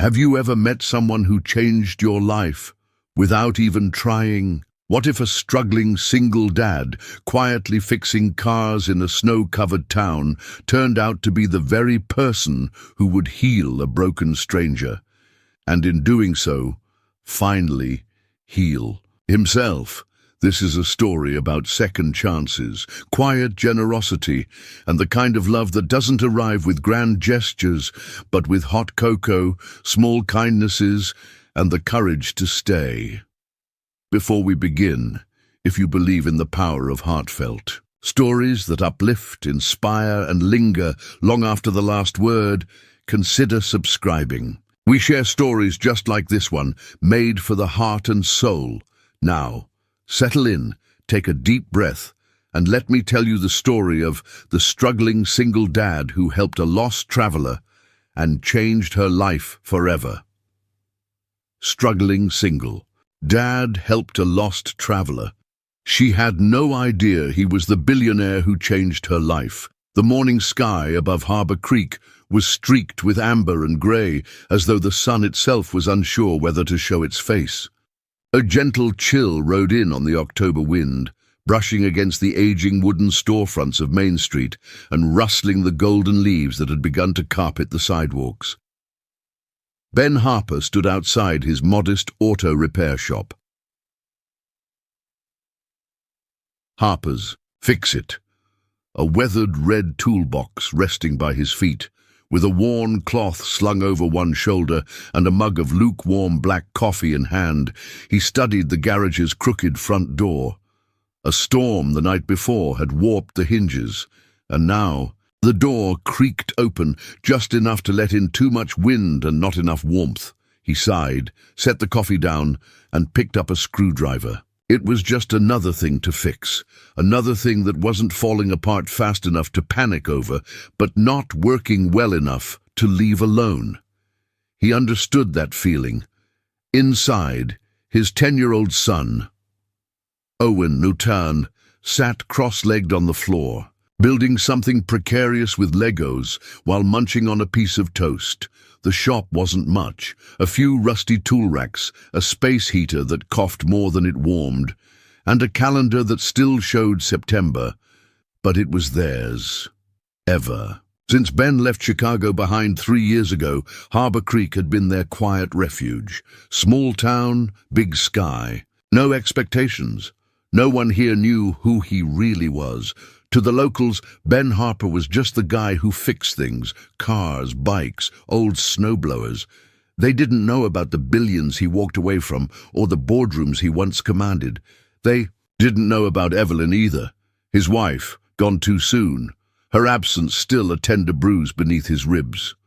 Have you ever met someone who changed your life without even trying? What if a struggling single dad, quietly fixing cars in a snow-covered town, turned out to be the very person who would heal a broken stranger, and in doing so, finally heal himself? This is a story about second chances, quiet generosity, and the kind of love that doesn't arrive with grand gestures, but with hot cocoa, small kindnesses, and the courage to stay. Before we begin, if you believe in the power of heartfelt stories that uplift, inspire, and linger long after the last word, consider subscribing. We share stories just like this one, made for the heart and soul. Now, settle in, take a deep breath, and let me tell you the story of the struggling single dad who helped a lost traveler and changed her life forever. Struggling single. Dad helped a lost traveler. She had no idea he was the billionaire who changed her life. The morning sky above Harbor Creek was streaked with amber and grey, as though the sun itself was unsure whether to show its face. A gentle chill rode in on the October wind, brushing against the aging wooden storefronts of Main Street and rustling the golden leaves that had begun to carpet the sidewalks. Ben Harper stood outside his modest auto repair shop. Harper's Fix-It, a weathered red toolbox resting by his feet, with a worn cloth slung over one shoulder and a mug of lukewarm black coffee in hand. He studied the garage's crooked front door. A storm the night before had warped the hinges, and now the door creaked open just enough to let in too much wind and not enough warmth. He sighed, set the coffee down, and picked up a screwdriver. It was just another thing to fix, another thing that wasn't falling apart fast enough to panic over, but not working well enough to leave alone. He understood that feeling. Inside, his 10-year-old son, Owen Nutan, sat cross-legged on the floor, building something precarious with Legos while munching on a piece of toast. The shop wasn't much, a few rusty tool racks, a space heater that coughed more than it warmed, and a calendar that still showed September, but it was theirs. Ever. Since Ben left Chicago behind 3 years ago, Harbor Creek had been their quiet refuge. Small town, big sky. No expectations. No one here knew who he really was. To the locals, Ben Harper was just the guy who fixed things, cars, bikes, old snowblowers. They didn't know about the billions he walked away from or the boardrooms he once commanded. They didn't know about Evelyn either, his wife, gone too soon, her absence still a tender bruise beneath his ribs.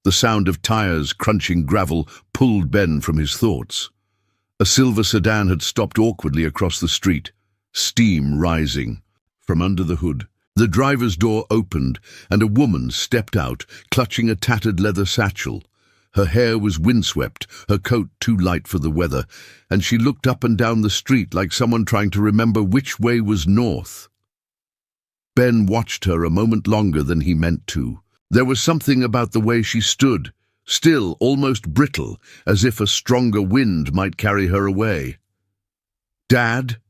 The sound of tires crunching gravel pulled Ben from his thoughts. A silver sedan had stopped awkwardly across the street, steam rising. From under the hood, the driver's door opened and a woman stepped out, clutching a tattered leather satchel. Her hair was windswept, her coat too light for the weather, and she looked up and down the street like someone trying to remember which way was north. Ben watched her a moment longer than he meant to. There was something about the way she stood, still almost brittle, as if a stronger wind might carry her away. "Dad?"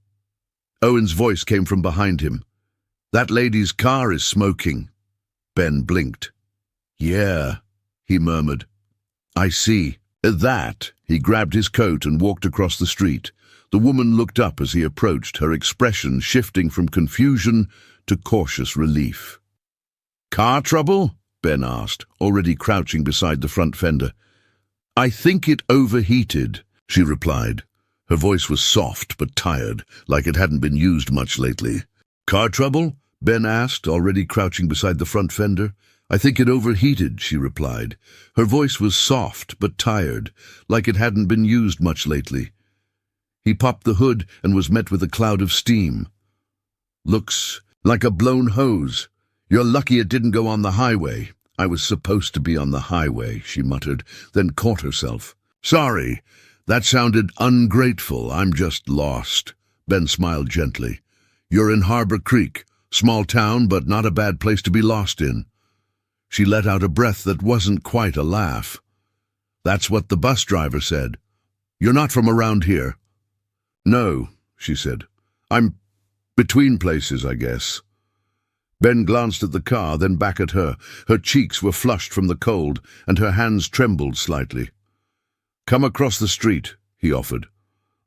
Owen's voice came from behind him. "That lady's car is smoking." Ben blinked. "Yeah," he murmured. "I see." At that, he grabbed his coat and walked across the street. The woman looked up as he approached, her expression shifting from confusion to cautious relief. "Car trouble?" Ben asked, already crouching beside the front fender. "I think it overheated," she replied. Her voice was soft but tired, like it hadn't been used much lately. "Car trouble?" Ben asked, already crouching beside the front fender. "I think it overheated," she replied. Her voice was soft but tired, like it hadn't been used much lately. He popped the hood and was met with a cloud of steam. "Looks like a blown hose. You're lucky it didn't go on the highway." "I was supposed to be on the highway," she muttered, then caught herself. "Sorry, that sounded ungrateful. I'm just lost." Ben smiled gently. "You're in Harbor Creek. Small town, but not a bad place to be lost in." She let out a breath that wasn't quite a laugh. That's what the bus driver said. You're not from around here. No, she said. I'm between places, I guess. Ben glanced at the car, then back at her. Her cheeks were flushed from the cold, and her hands trembled slightly. Come across the street, he offered.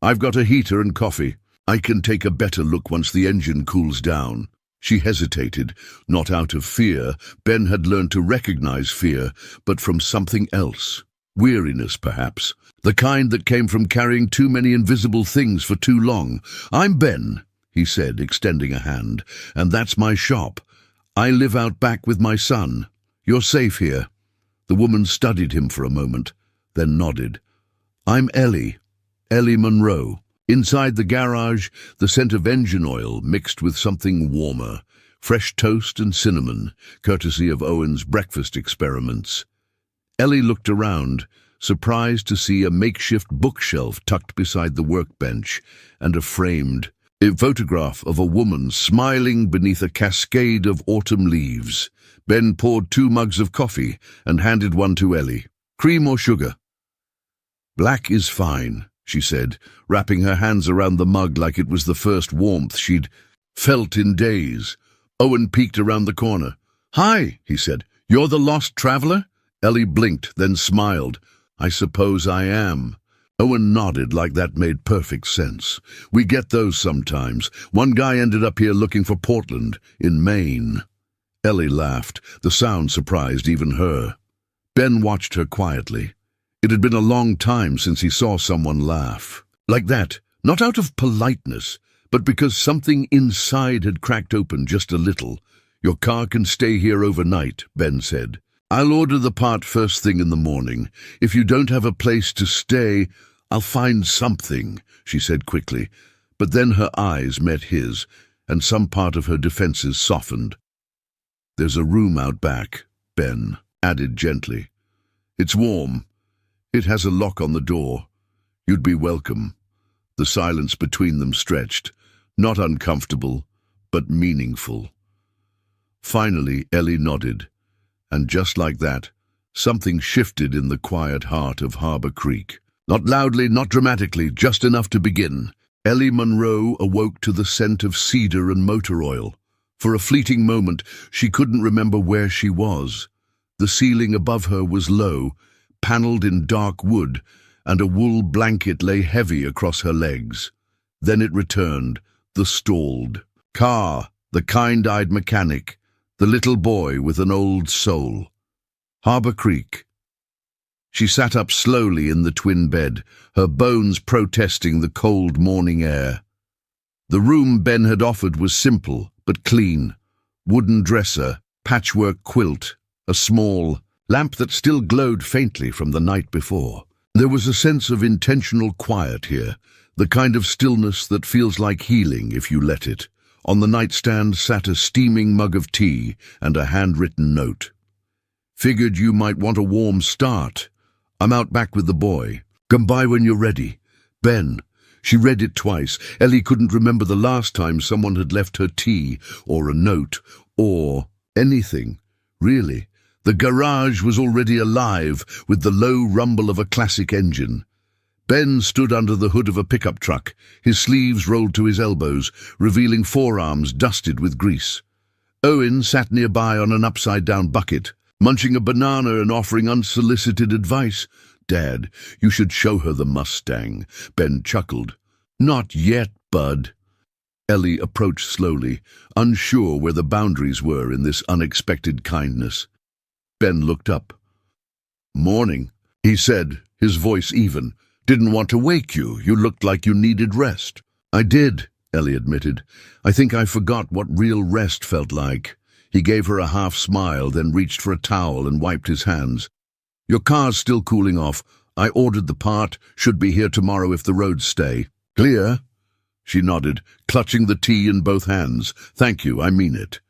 I've got a heater and coffee. I can take a better look once the engine cools down. She hesitated, not out of fear. Ben had learned to recognize fear, but from something else. Weariness, perhaps. The kind that came from carrying too many invisible things for too long. I'm Ben, he said, extending a hand, and that's my shop. I live out back with my son. You're safe here. The woman studied him for a moment, then nodded. I'm Ellie Monroe. Inside the garage, the scent of engine oil mixed with something warmer, fresh toast and cinnamon, courtesy of Owen's breakfast experiments. Ellie looked around, surprised to see a makeshift bookshelf tucked beside the workbench and a framed photograph of a woman smiling beneath a cascade of autumn leaves. Ben poured 2 mugs of coffee and handed one to Ellie. Cream or sugar? Black is fine, she said, wrapping her hands around the mug like it was the first warmth she'd felt in days. Owen peeked around the corner. Hi, he said. You're the lost traveler? Ellie blinked, then smiled. I suppose I am. Owen nodded like that made perfect sense. We get those sometimes. One guy ended up here looking for Portland, in Maine. Ellie laughed. The sound surprised even her. Ben watched her quietly. It had been a long time since he saw someone laugh. Like that, not out of politeness, but because something inside had cracked open just a little. Your car can stay here overnight, Ben said. I'll order the part first thing in the morning. If you don't have a place to stay, I'll find something, she said quickly. But then her eyes met his, and some part of her defenses softened. There's a room out back, Ben added gently. It's warm. It has a lock on the door. You'd be welcome. The silence between them stretched, not uncomfortable, but meaningful. Finally, Ellie nodded, and just like that, something shifted in the quiet heart of Harbor Creek. Not loudly, not dramatically, just enough to begin. Ellie Monroe awoke to the scent of cedar and motor oil. For a fleeting moment, she couldn't remember where she was. The ceiling above her was low, panelled in dark wood, and a wool blanket lay heavy across her legs. Then it returned, the stalled car, the kind-eyed mechanic, the little boy with an old soul. Harbor Creek. She sat up slowly in the twin bed, her bones protesting the cold morning air. The room Ben had offered was simple but clean. Wooden dresser, patchwork quilt, a small lamp that still glowed faintly from the night before. There was a sense of intentional quiet here, the kind of stillness that feels like healing if you let it. On the nightstand sat a steaming mug of tea and a handwritten note. Figured you might want a warm start. I'm out back with the boy. Come by when you're ready. Ben. She read it twice. Ellie couldn't remember the last time someone had left her tea, or a note, or anything, really. The garage was already alive with the low rumble of a classic engine. Ben stood under the hood of a pickup truck, his sleeves rolled to his elbows, revealing forearms dusted with grease. Owen sat nearby on an upside-down bucket, munching a banana and offering unsolicited advice. Dad, you should show her the Mustang. Ben chuckled. Not yet, bud. Ellie approached slowly, unsure where the boundaries were in this unexpected kindness. Ben looked up. Morning, he said, his voice even. Didn't want to wake you. You looked like you needed rest. I did, Ellie admitted. I think I forgot what real rest felt like. He gave her a half smile, then reached for a towel and wiped his hands. Your car's still cooling off. I ordered the part. Should be here tomorrow if the roads stay. Clear? She nodded, clutching the tea in both hands. Thank you, I mean it.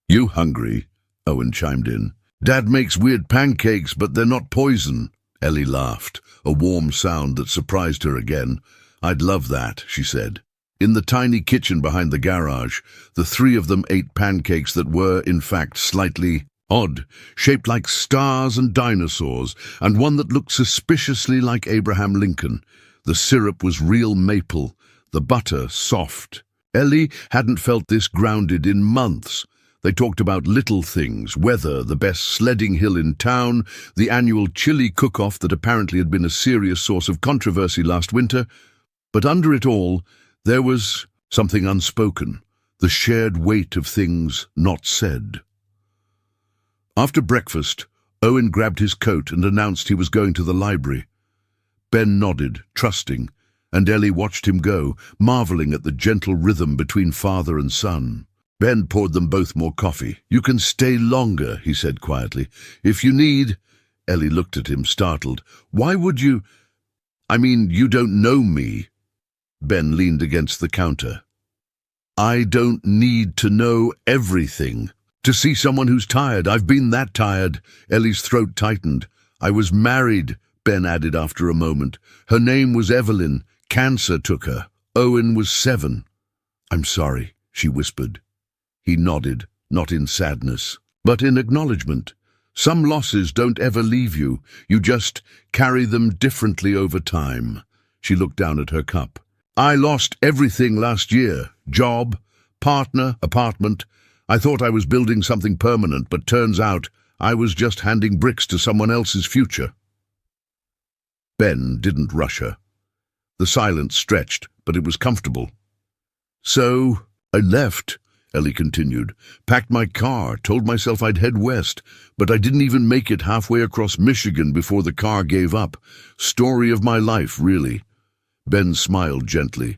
You hungry? Owen chimed in. Dad makes weird pancakes, but they're not poison. Ellie laughed, a warm sound that surprised her again. I'd love that, she said. In the tiny kitchen behind the garage, the 3 of them ate pancakes that were, in fact, slightly odd, shaped like stars and dinosaurs, and one that looked suspiciously like Abraham Lincoln. The syrup was real maple, the butter soft. Ellie hadn't felt this grounded in months. They talked about little things, weather, the best sledding hill in town, the annual chili cook-off that apparently had been a serious source of controversy last winter. But under it all, there was something unspoken, the shared weight of things not said. After breakfast, Owen grabbed his coat and announced he was going to the library. Ben nodded, trusting, and Ellie watched him go, marveling at the gentle rhythm between father and son. Ben poured them both more coffee. "You can stay longer," he said quietly. "If you need—" Ellie looked at him, startled. "Why would you—" "I mean, you don't know me." Ben leaned against the counter. "I don't need to know everything. To see someone who's tired. I've been that tired." Ellie's throat tightened. "I was married," Ben added after a moment. "Her name was Evelyn. Cancer took her. Owen was 7. "I'm sorry," she whispered. He nodded, not in sadness, but in acknowledgement. Some losses don't ever leave you. You just carry them differently over time. She looked down at her cup. "I lost everything last year. Job, partner, apartment. I thought I was building something permanent, but turns out I was just handing bricks to someone else's future." Ben didn't rush her. The silence stretched, but it was comfortable. "So I left," Ellie continued. "Packed my car, told myself I'd head west, but I didn't even make it halfway across Michigan before the car gave up. Story of my life, really." Ben smiled gently.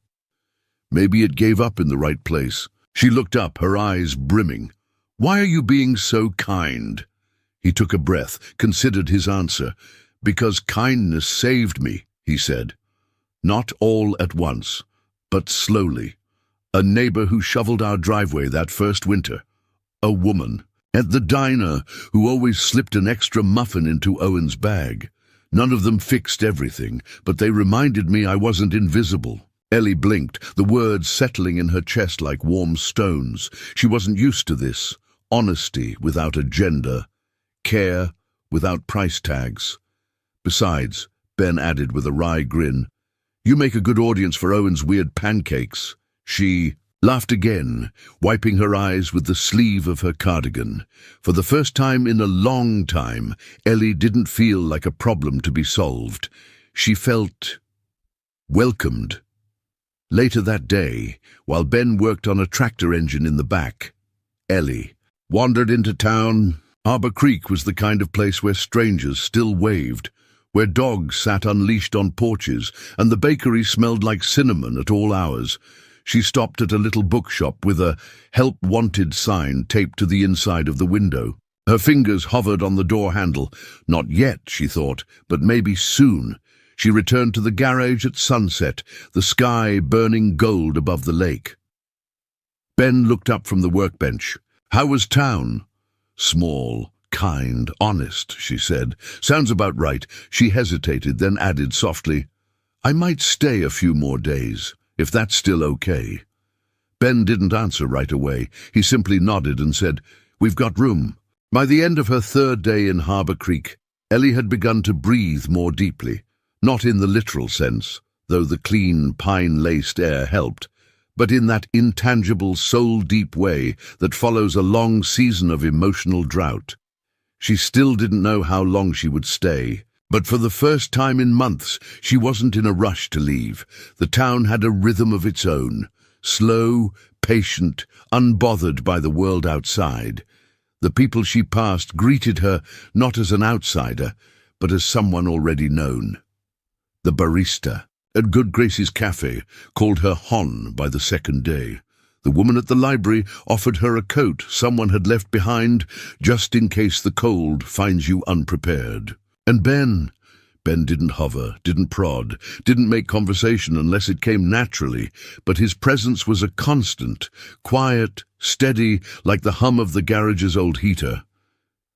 "Maybe it gave up in the right place." She looked up, her eyes brimming. "Why are you being so kind?" He took a breath, considered his answer. "Because kindness saved me," he said. "Not all at once, but slowly. A neighbor who shoveled our driveway that first winter. A woman at the diner who always slipped an extra muffin into Owen's bag. None of them fixed everything, but they reminded me I wasn't invisible." Ellie blinked, the words settling in her chest like warm stones. She wasn't used to this. Honesty without agenda. Care without price tags. "Besides," Ben added with a wry grin, "you make a good audience for Owen's weird pancakes." She laughed again, wiping her eyes with the sleeve of her cardigan. For the first time in a long time, Ellie didn't feel like a problem to be solved. She felt welcomed. Later that day, while Ben worked on a tractor engine in the back, Ellie wandered into town. Arbor Creek was the kind of place where strangers still waved, where dogs sat unleashed on porches, and the bakery smelled like cinnamon at all hours. She stopped at a little bookshop with a "Help Wanted" sign taped to the inside of the window. Her fingers hovered on the door handle. Not yet, she thought, but maybe soon. She returned to the garage at sunset, the sky burning gold above the lake. Ben looked up from the workbench. "How was town?" "Small, kind, honest," she said. "Sounds about right." She hesitated, then added softly, "I might stay a few more days, if that's still okay." Ben didn't answer right away. He simply nodded and said, "We've got room." By the end of her 3rd day in Harbor Creek, Ellie had begun to breathe more deeply. Not in the literal sense, though the clean, pine-laced air helped, but in that intangible, soul-deep way that follows a long season of emotional drought. She still didn't know how long she would stay, but for the first time in months, she wasn't in a rush to leave. The town had a rhythm of its own, slow, patient, unbothered by the world outside. The people she passed greeted her not as an outsider, but as someone already known. The barista at Good Gracie's cafe called her Hon by the 2nd day. The woman at the library offered her a coat someone had left behind, just in case the cold finds you unprepared. And Ben didn't hover, didn't prod, didn't make conversation unless it came naturally, but his presence was a constant, quiet, steady, like the hum of the garage's old heater.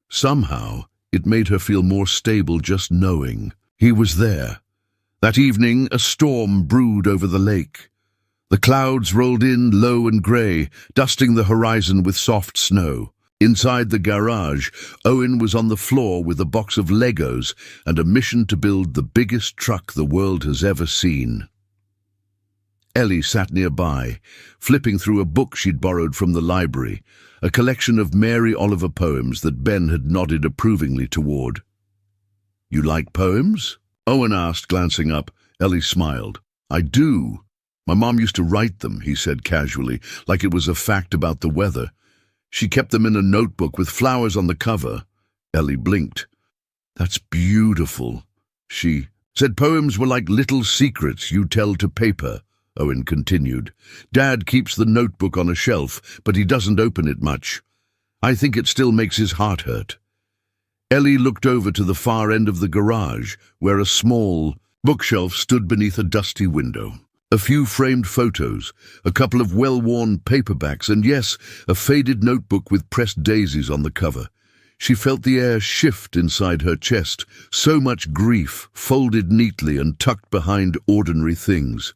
Somehow, it made her feel more stable just knowing he was there. That evening, a storm brewed over the lake. The clouds rolled in low and grey, dusting the horizon with soft snow. Inside the garage, Owen was on the floor with a box of Legos and a mission to build the biggest truck the world has ever seen. Ellie sat nearby, flipping through a book she'd borrowed from the library, a collection of Mary Oliver poems that Ben had nodded approvingly toward. "You like poems?" Owen asked, glancing up. Ellie smiled. "I do. My mom used to write them," he said casually, like it was a fact about the weather. "She kept them in a notebook with flowers on the cover." Ellie blinked. "That's beautiful." She said poems were like little secrets you tell to paper, Owen continued. "Dad keeps the notebook on a shelf, but he doesn't open it much. I think it still makes his heart hurt." Ellie looked over to the far end of the garage, where a small bookshelf stood beneath a dusty window. A few framed photos, a couple of well-worn paperbacks, and yes, a faded notebook with pressed daisies on the cover. She felt the air shift inside her chest, so much grief folded neatly and tucked behind ordinary things.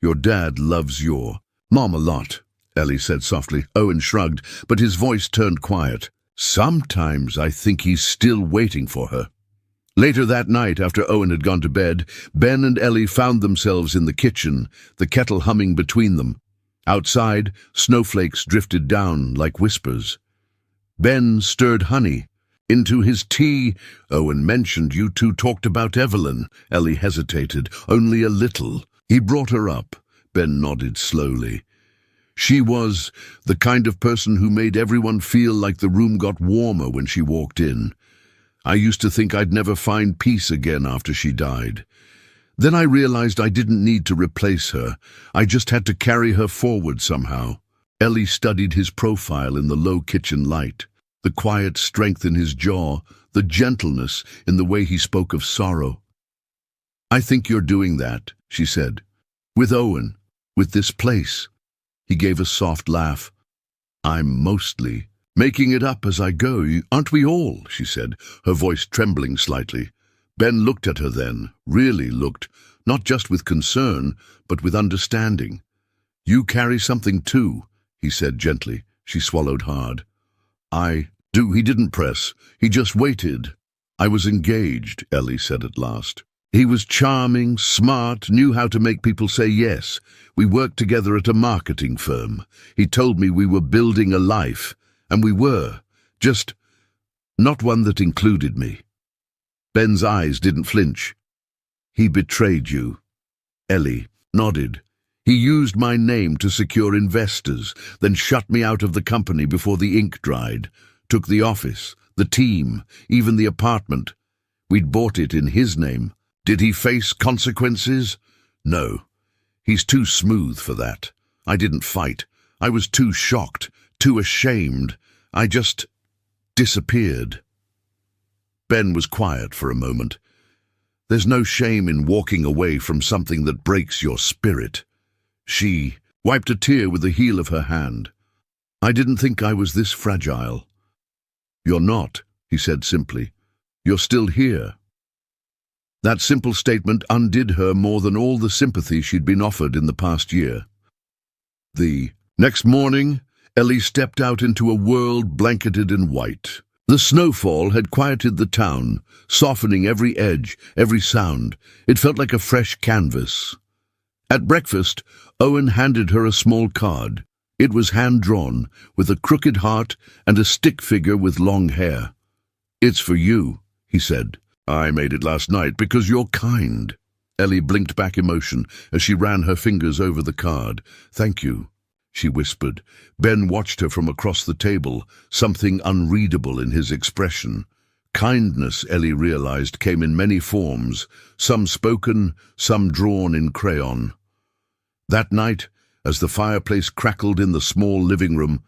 "Your dad loves your mom a lot," Ellie said softly. Owen shrugged, but his voice turned quiet. "Sometimes I think he's still waiting for her." Later that night, after Owen had gone to bed, Ben and Ellie found themselves in the kitchen, the kettle humming between them. Outside, snowflakes drifted down like whispers. Ben stirred honey into his tea. "Owen mentioned you two talked about Evelyn." Ellie hesitated. "Only a little." "He brought her up." Ben nodded slowly. "She was the kind of person who made everyone feel like the room got warmer when she walked in. I used to think I'd never find peace again after she died. Then I realized I didn't need to replace her. I just had to carry her forward somehow." Ellie studied his profile in the low kitchen light, the quiet strength in his jaw, the gentleness in the way he spoke of sorrow. "I think you're doing that," she said. "With Owen, with this place." He gave a soft laugh. "I'm mostly making it up as I go, aren't we all?" she said, her voice trembling slightly. Ben looked at her then, really looked, not just with concern, but with understanding. "You carry something too," he said gently. She swallowed hard. "I do." He didn't press. He just waited. "I was engaged," Ellie said at last. "He was charming, smart, knew how to make people say yes. We worked together at a marketing firm. He told me we were building a life. And we were, just not one that included me." Ben's eyes didn't flinch. "He betrayed you." Ellie nodded. "He used my name to secure investors, then shut me out of the company before the ink dried. Took the office, the team, even the apartment. We'd bought it in his name. Did he face consequences? No. He's too smooth for that. I didn't fight. I was too shocked, too ashamed. I just disappeared." Ben was quiet for a moment. "There's no shame in walking away from something that breaks your spirit." She wiped a tear with the heel of her hand. "I didn't think I was this fragile." "You're not," he said simply. "You're still here." That simple statement undid her more than all the sympathy she'd been offered in the past year. The next morning, Ellie stepped out into a world blanketed in white. The snowfall had quieted the town, softening every edge, every sound. It felt like a fresh canvas. At breakfast, Owen handed her a small card. It was hand-drawn, with a crooked heart and a stick figure with long hair. "It's for you," he said. "I made it last night because you're kind." Ellie blinked back emotion as she ran her fingers over the card. "Thank you," she whispered. Ben watched her from across the table, something unreadable in his expression. Kindness, Ellie realized, came in many forms, some spoken, some drawn in crayon. That night, as the fireplace crackled in the small living room,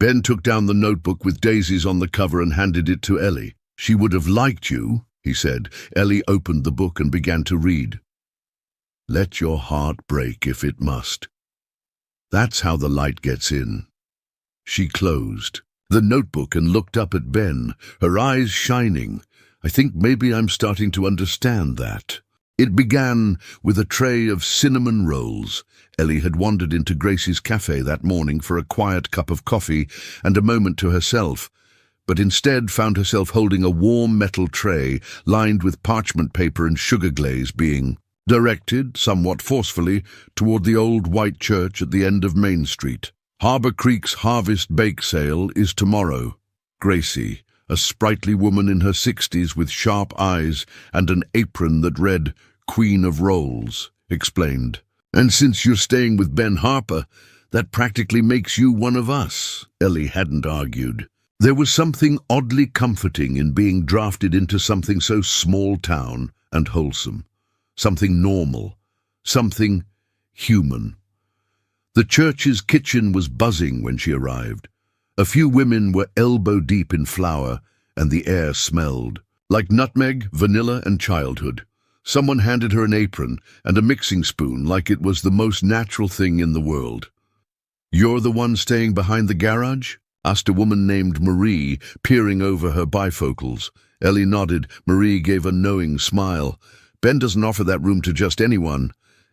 Ben took down the notebook with daisies on the cover and handed it to Ellie. "She would have liked you," he said. Ellie opened the book and began to read. "Let your heart break if it must. That's how the light gets in." She closed the notebook and looked up at Ben, her eyes shining. "I think maybe I'm starting to understand that." It began with a tray of cinnamon rolls. Ellie had wandered into Gracie's cafe that morning for a quiet cup of coffee and a moment to herself. but instead found herself holding a warm metal tray lined with parchment paper and sugar glaze being directed, somewhat forcefully, toward the old white church at the end of Main Street. Harbor Creek's harvest bake sale is tomorrow. Gracie, a sprightly woman in her 60s with sharp eyes and an apron that read Queen of Rolls, explained. And since you're staying with Ben Harper, that practically makes you one of us, Ellie hadn't argued. There was something oddly comforting in being drafted into something so small town and wholesome, something normal, something human. The church's kitchen was buzzing when she arrived. A few women were elbow-deep in flour, and the air smelled like nutmeg, vanilla, and childhood. Someone handed her an apron and a mixing spoon like it was the most natural thing in the world. "You're the one staying behind the garage?" asked a woman named Marie, peering over her bifocals. Ellie nodded. Marie gave a knowing smile. "Ben doesn't offer that room to just anyone."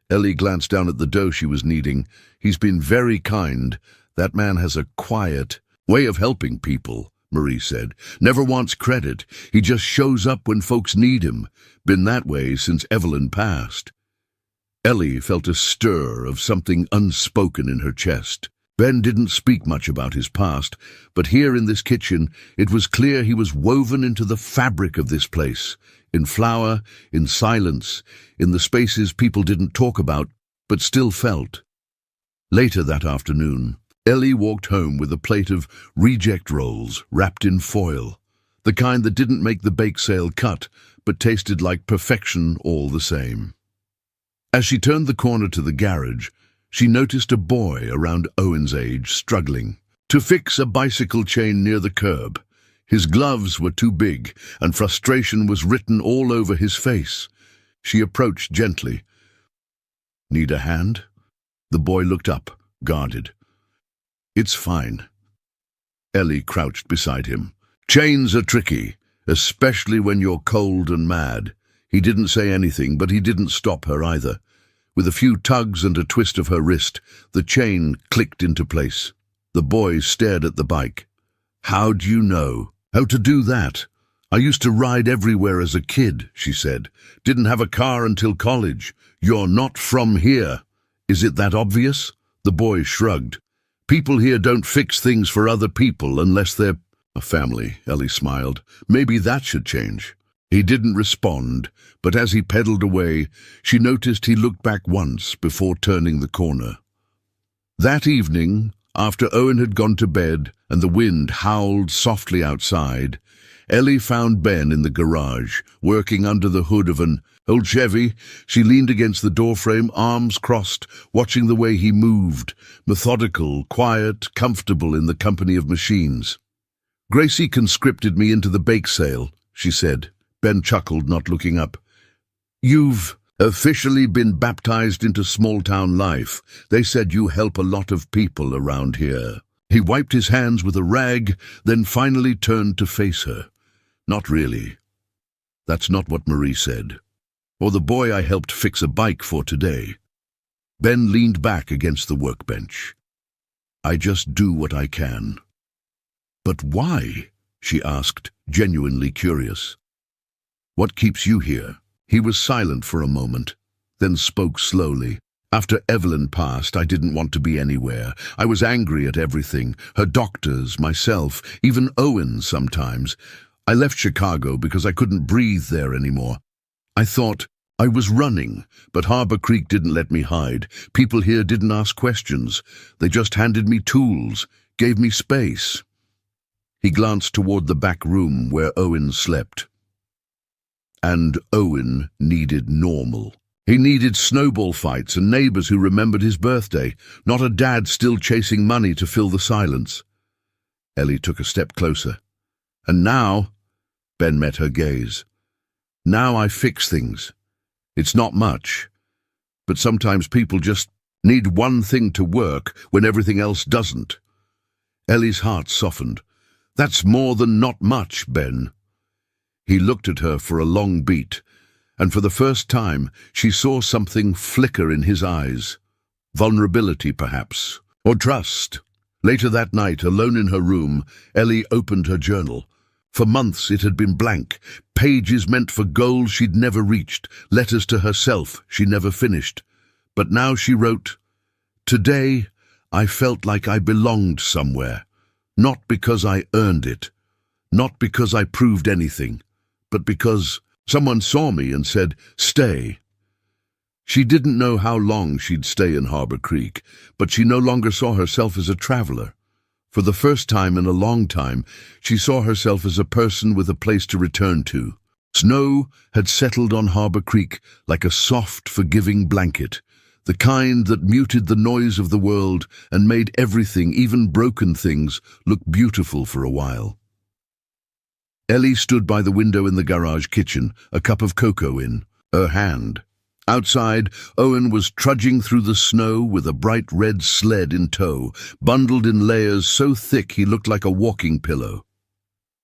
Ellie glanced down at the dough she was kneading. "He's been very kind. That man has a quiet way of helping people," Marie said. "Never wants credit. He just shows up when folks need him. Been that way since Evelyn passed." Ellie felt a stir of something unspoken in her chest. Ben didn't speak much about his past, but here in this kitchen, it was clear he was woven into the fabric of this place, in flour, in silence, in the spaces people didn't talk about, but still felt. Later that afternoon, Ellie walked home with a plate of reject rolls wrapped in foil, the kind that didn't make the bake sale cut, but tasted like perfection all the same. As she turned the corner to the garage, she noticed a boy around Owen's age struggling to fix a bicycle chain near the curb. His gloves were too big, and frustration was written all over his face. She approached gently. "Need a hand?" The boy looked up, guarded. "It's fine." Ellie crouched beside him. "Chains are tricky, especially when you're cold and mad." He didn't say anything, but he didn't stop her either. With a few tugs and a twist of her wrist, the chain clicked into place. The boy stared at the bike. "How do you know how to do that?" "I used to ride everywhere as a kid," she said. "Didn't have a car until college. You're not from here. Is it that obvious?" The boy shrugged. "People here don't fix things for other people unless they're a family," Ellie smiled. "Maybe that should change." He didn't respond, but as he pedaled away, she noticed he looked back once before turning the corner. That evening, after Owen had gone to bed and the wind howled softly outside, Ellie found Ben in the garage, working under the hood of an old Chevy. She leaned against the doorframe, arms crossed, watching the way he moved, methodical, quiet, comfortable in the company of machines. "Gracie conscripted me into the bake sale," she said. Ben chuckled, not looking up. "You've officially been baptized into small-town life. They said you help a lot of people around here." He wiped his hands with a rag, then finally turned to face her. "Not really. That's not what Marie said. Or the boy I helped fix a bike for today." Ben leaned back against the workbench. "I just do what I can." "But why?" she asked, genuinely curious. "What keeps you here?" He was silent for a moment, then spoke slowly. "After Evelyn passed, I didn't want to be anywhere. I was angry at everything, her doctors, myself, even Owen sometimes. I left Chicago because I couldn't breathe there anymore. I thought I was running, but Harbor Creek didn't let me hide. People here didn't ask questions. They just handed me tools, gave me space." He glanced toward the back room where Owen slept. And Owen needed normal. He needed snowball fights and neighbors who remembered his birthday, not a dad still chasing money to fill the silence. Ellie took a step closer. "And now," Ben met her gaze, "now I fix things. It's not much, but sometimes people just need one thing to work when everything else doesn't." Ellie's heart softened. "That's more than not much, Ben." He looked at her for a long beat, and for the first time she saw something flicker in his eyes. Vulnerability, perhaps, or trust. Later that night, alone in her room, Ellie opened her journal. For months it had been blank, pages meant for goals she'd never reached, letters to herself she never finished. But now she wrote, "Today I felt like I belonged somewhere, not because I earned it, not because I proved anything, but because someone saw me and said, 'Stay.'" She didn't know how long she'd stay in Harbor Creek, but she no longer saw herself as a traveler. For the first time in a long time, she saw herself as a person with a place to return to. Snow had settled on Harbor Creek like a soft, forgiving blanket, the kind that muted the noise of the world and made everything, even broken things, look beautiful for a while. Ellie stood by the window in the garage kitchen, a cup of cocoa in her hand. Outside, Owen was trudging through the snow with a bright red sled in tow, bundled in layers so thick he looked like a walking pillow.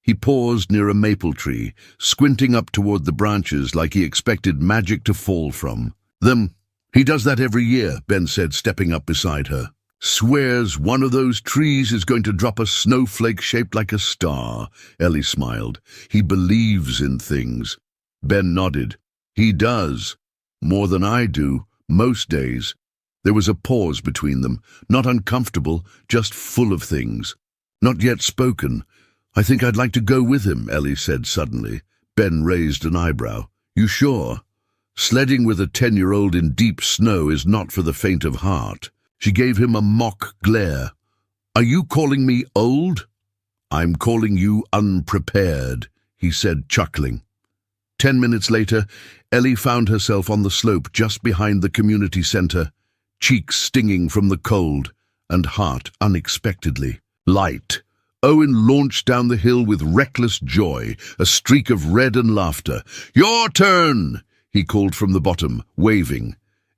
He paused near a maple tree, squinting up toward the branches like he expected magic to fall from them. "He does that every year," Ben said, stepping up beside her. "Swears one of those trees is going to drop a snowflake shaped like a star." Ellie smiled. "He believes in things." Ben nodded. "He does. More than I do, most days." There was a pause between them, not uncomfortable, just full of things. Not yet spoken. "I think I'd like to go with him," Ellie said suddenly. Ben raised an eyebrow. "You sure? Sledding with a 10-year-old in deep snow is not for the faint of heart." She gave him a mock glare. "Are you calling me old?" "I'm calling you unprepared," he said, chuckling. 10 minutes later, Ellie found herself on the slope just behind the community center, cheeks stinging from the cold, and heart unexpectedly light. Owen launched down the hill with reckless joy, a streak of red and laughter. "Your turn!" he called from the bottom, waving.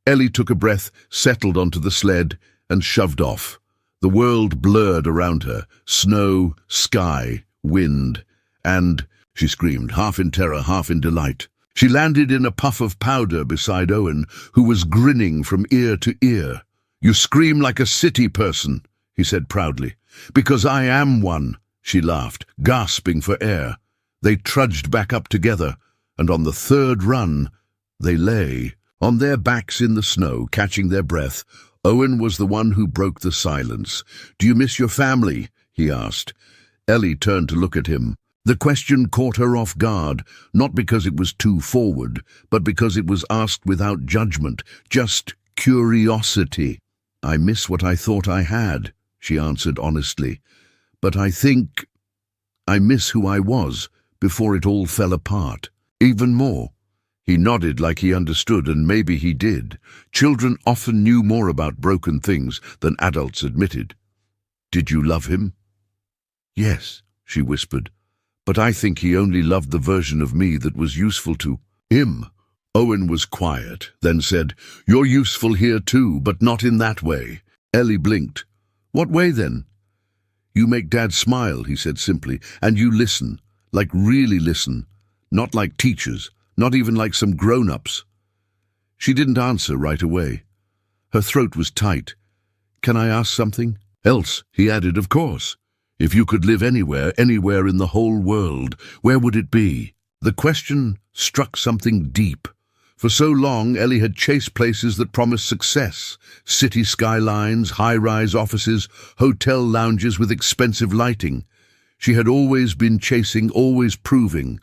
Ellie took a breath, settled onto the sled, and shoved off. The world blurred around her, snow, sky, wind, and she screamed, half in terror, half in delight. She landed in a puff of powder beside Owen, who was grinning from ear to ear. "You scream like a city person," he said proudly. "Because I am one," she laughed, gasping for air. They trudged back up together, and on the third run, they lay on their backs in the snow, catching their breath. Owen was the one who broke the silence. "Do you miss your family?" he asked. Ellie turned to look at him. The question caught her off guard, not because it was too forward, but because it was asked without judgment, just curiosity. "I miss what I thought I had," she answered honestly. "But I think I miss who I was before it all fell apart. Even more." He nodded like he understood, and maybe he did. Children often knew more about broken things than adults admitted. "Did you love him?" "Yes," she whispered. "But I think he only loved the version of me that was useful to him." Owen was quiet, then said, "You're useful here too, but not in that way." Ellie blinked. "What way then?" "You make Dad smile," he said simply, "and you listen, like really listen, not like teachers, not even like some grown-ups." She didn't answer right away. Her throat was tight. "Can I ask something else?" he added. "Of course. If you could live anywhere, anywhere in the whole world, where would it be?" The question struck something deep. For so long, Ellie had chased places that promised success. City skylines, high-rise offices, hotel lounges with expensive lighting. She had always been chasing, always proving.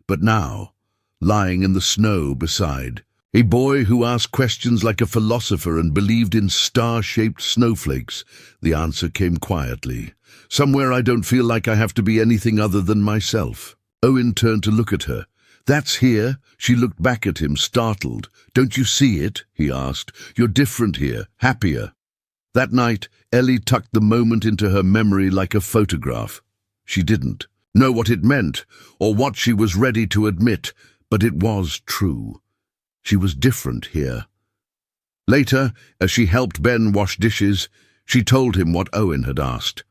But now, lying in the snow beside a boy who asked questions like a philosopher and believed in star-shaped snowflakes, the answer came quietly. "Somewhere I don't feel like I have to be anything other than myself." Owen turned to look at her. "That's here?" She looked back at him, startled. "Don't you see it?" he asked. "You're different here, happier." That night, Ellie tucked the moment into her memory like a photograph. She didn't know what it meant, or what she was ready to admit, but it was true. She was different here. Later, as she helped Ben wash dishes, she told him what Owen had asked.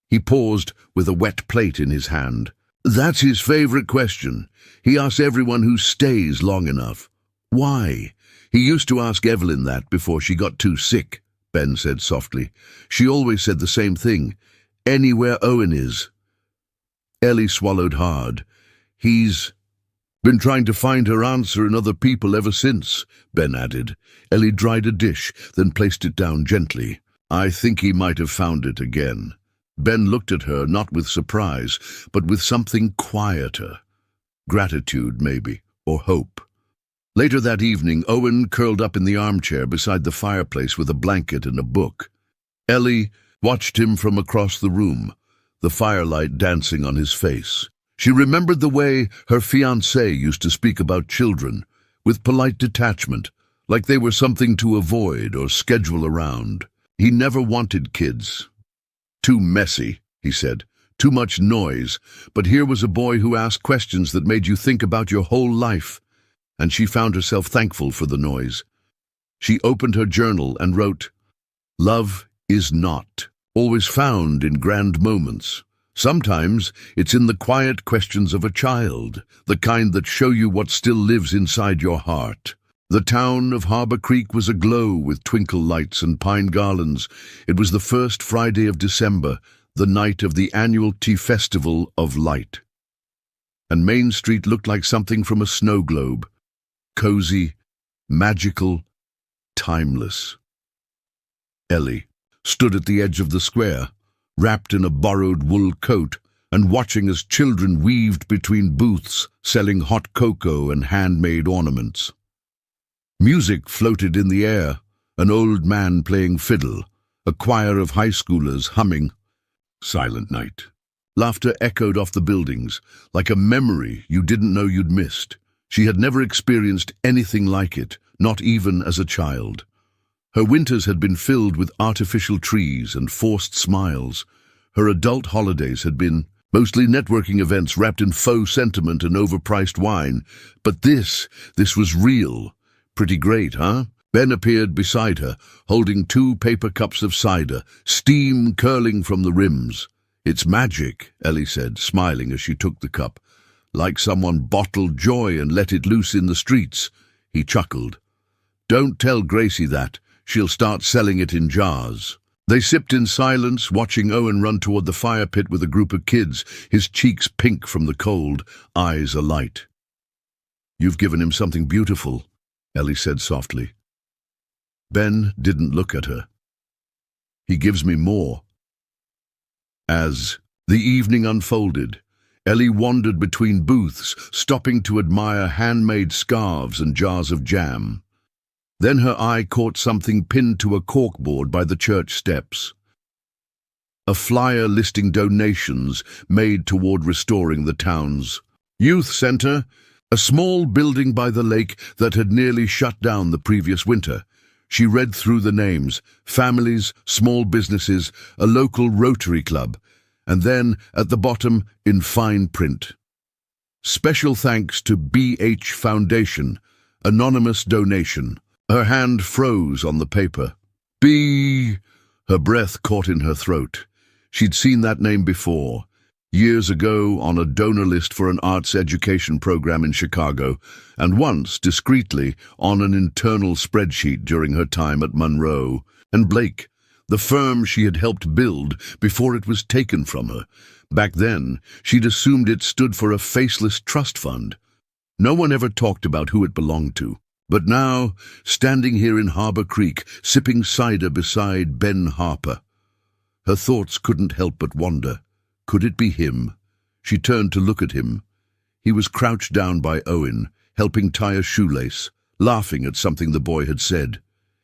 He paused with a wet plate in his hand. "That's his favorite question. He asks everyone who stays long enough. Why? He used to ask Evelyn that before she got too sick." Ben said softly. She always said the same thing. Anywhere Owen is. Ellie swallowed hard. He's been trying to find her answer in other people ever since, Ben added. Ellie dried a dish, then placed it down gently. I think he might have found it again. Ben looked at her, not with surprise, but with something quieter. Gratitude, maybe, or hope. Later that evening, Owen curled up in the armchair beside the fireplace with a blanket and a book. Ellie watched him from across the room, the firelight dancing on his face. She remembered the way her fiancé used to speak about children, with polite detachment, like they were something to avoid or schedule around. He never wanted kids. Too messy, he said. Too much noise. But here was a boy who asked questions that made you think about your whole life. And she found herself thankful for the noise. She opened her journal and wrote, "Love is not always found in grand moments. Sometimes it's in the quiet questions of a child, the kind that show you what still lives inside your heart." The town of Harbor Creek was aglow with twinkle lights and pine garlands. It was the first Friday of December, the night of the annual Tea Festival of Light. And Main Street looked like something from a snow globe. Cozy, magical, timeless. Ellie stood at the edge of the square, wrapped in a borrowed wool coat, and watching as children weaved between booths, selling hot cocoa and handmade ornaments. Music floated in the air, an old man playing fiddle, a choir of high schoolers humming. Silent night. Laughter echoed off the buildings, like a memory you didn't know you'd missed. She had never experienced anything like it, not even as a child. Her winters had been filled with artificial trees and forced smiles. Her adult holidays had been mostly networking events wrapped in faux sentiment and overpriced wine. But this was real. Pretty great, huh? Ben appeared beside her, holding 2 paper cups of cider, steam curling from the rims. "It's magic," Ellie said, smiling as she took the cup. "Like someone bottled joy and let it loose in the streets." He chuckled. "Don't tell Gracie that. She'll start selling it in jars." They sipped in silence, watching Owen run toward the fire pit with a group of kids, his cheeks pink from the cold, eyes alight. "You've given him something beautiful," Ellie said softly. Ben didn't look at her. "He gives me more." As the evening unfolded, Ellie wandered between booths, stopping to admire handmade scarves and jars of jam. Then her eye caught something pinned to a corkboard by the church steps. A flyer listing donations made toward restoring the town's youth center, a small building by the lake that had nearly shut down the previous winter. She read through the names: families, small businesses, a local Rotary Club, and then, at the bottom, in fine print, "Special thanks to BH Foundation, anonymous donation." Her hand froze on the paper. B. Her breath caught in her throat. She'd seen that name before, years ago on a donor list for an arts education program in Chicago, and once, discreetly, on an internal spreadsheet during her time at Monroe. And Blake, the firm she had helped build before it was taken from her. Back then, she'd assumed it stood for a faceless trust fund. No one ever talked about who it belonged to. But now, standing here in Harbor Creek, sipping cider beside Ben Harper, her thoughts couldn't help but wonder. Could it be him? She turned to look at him. He was crouched down by Owen, helping tie a shoelace, laughing at something the boy had said.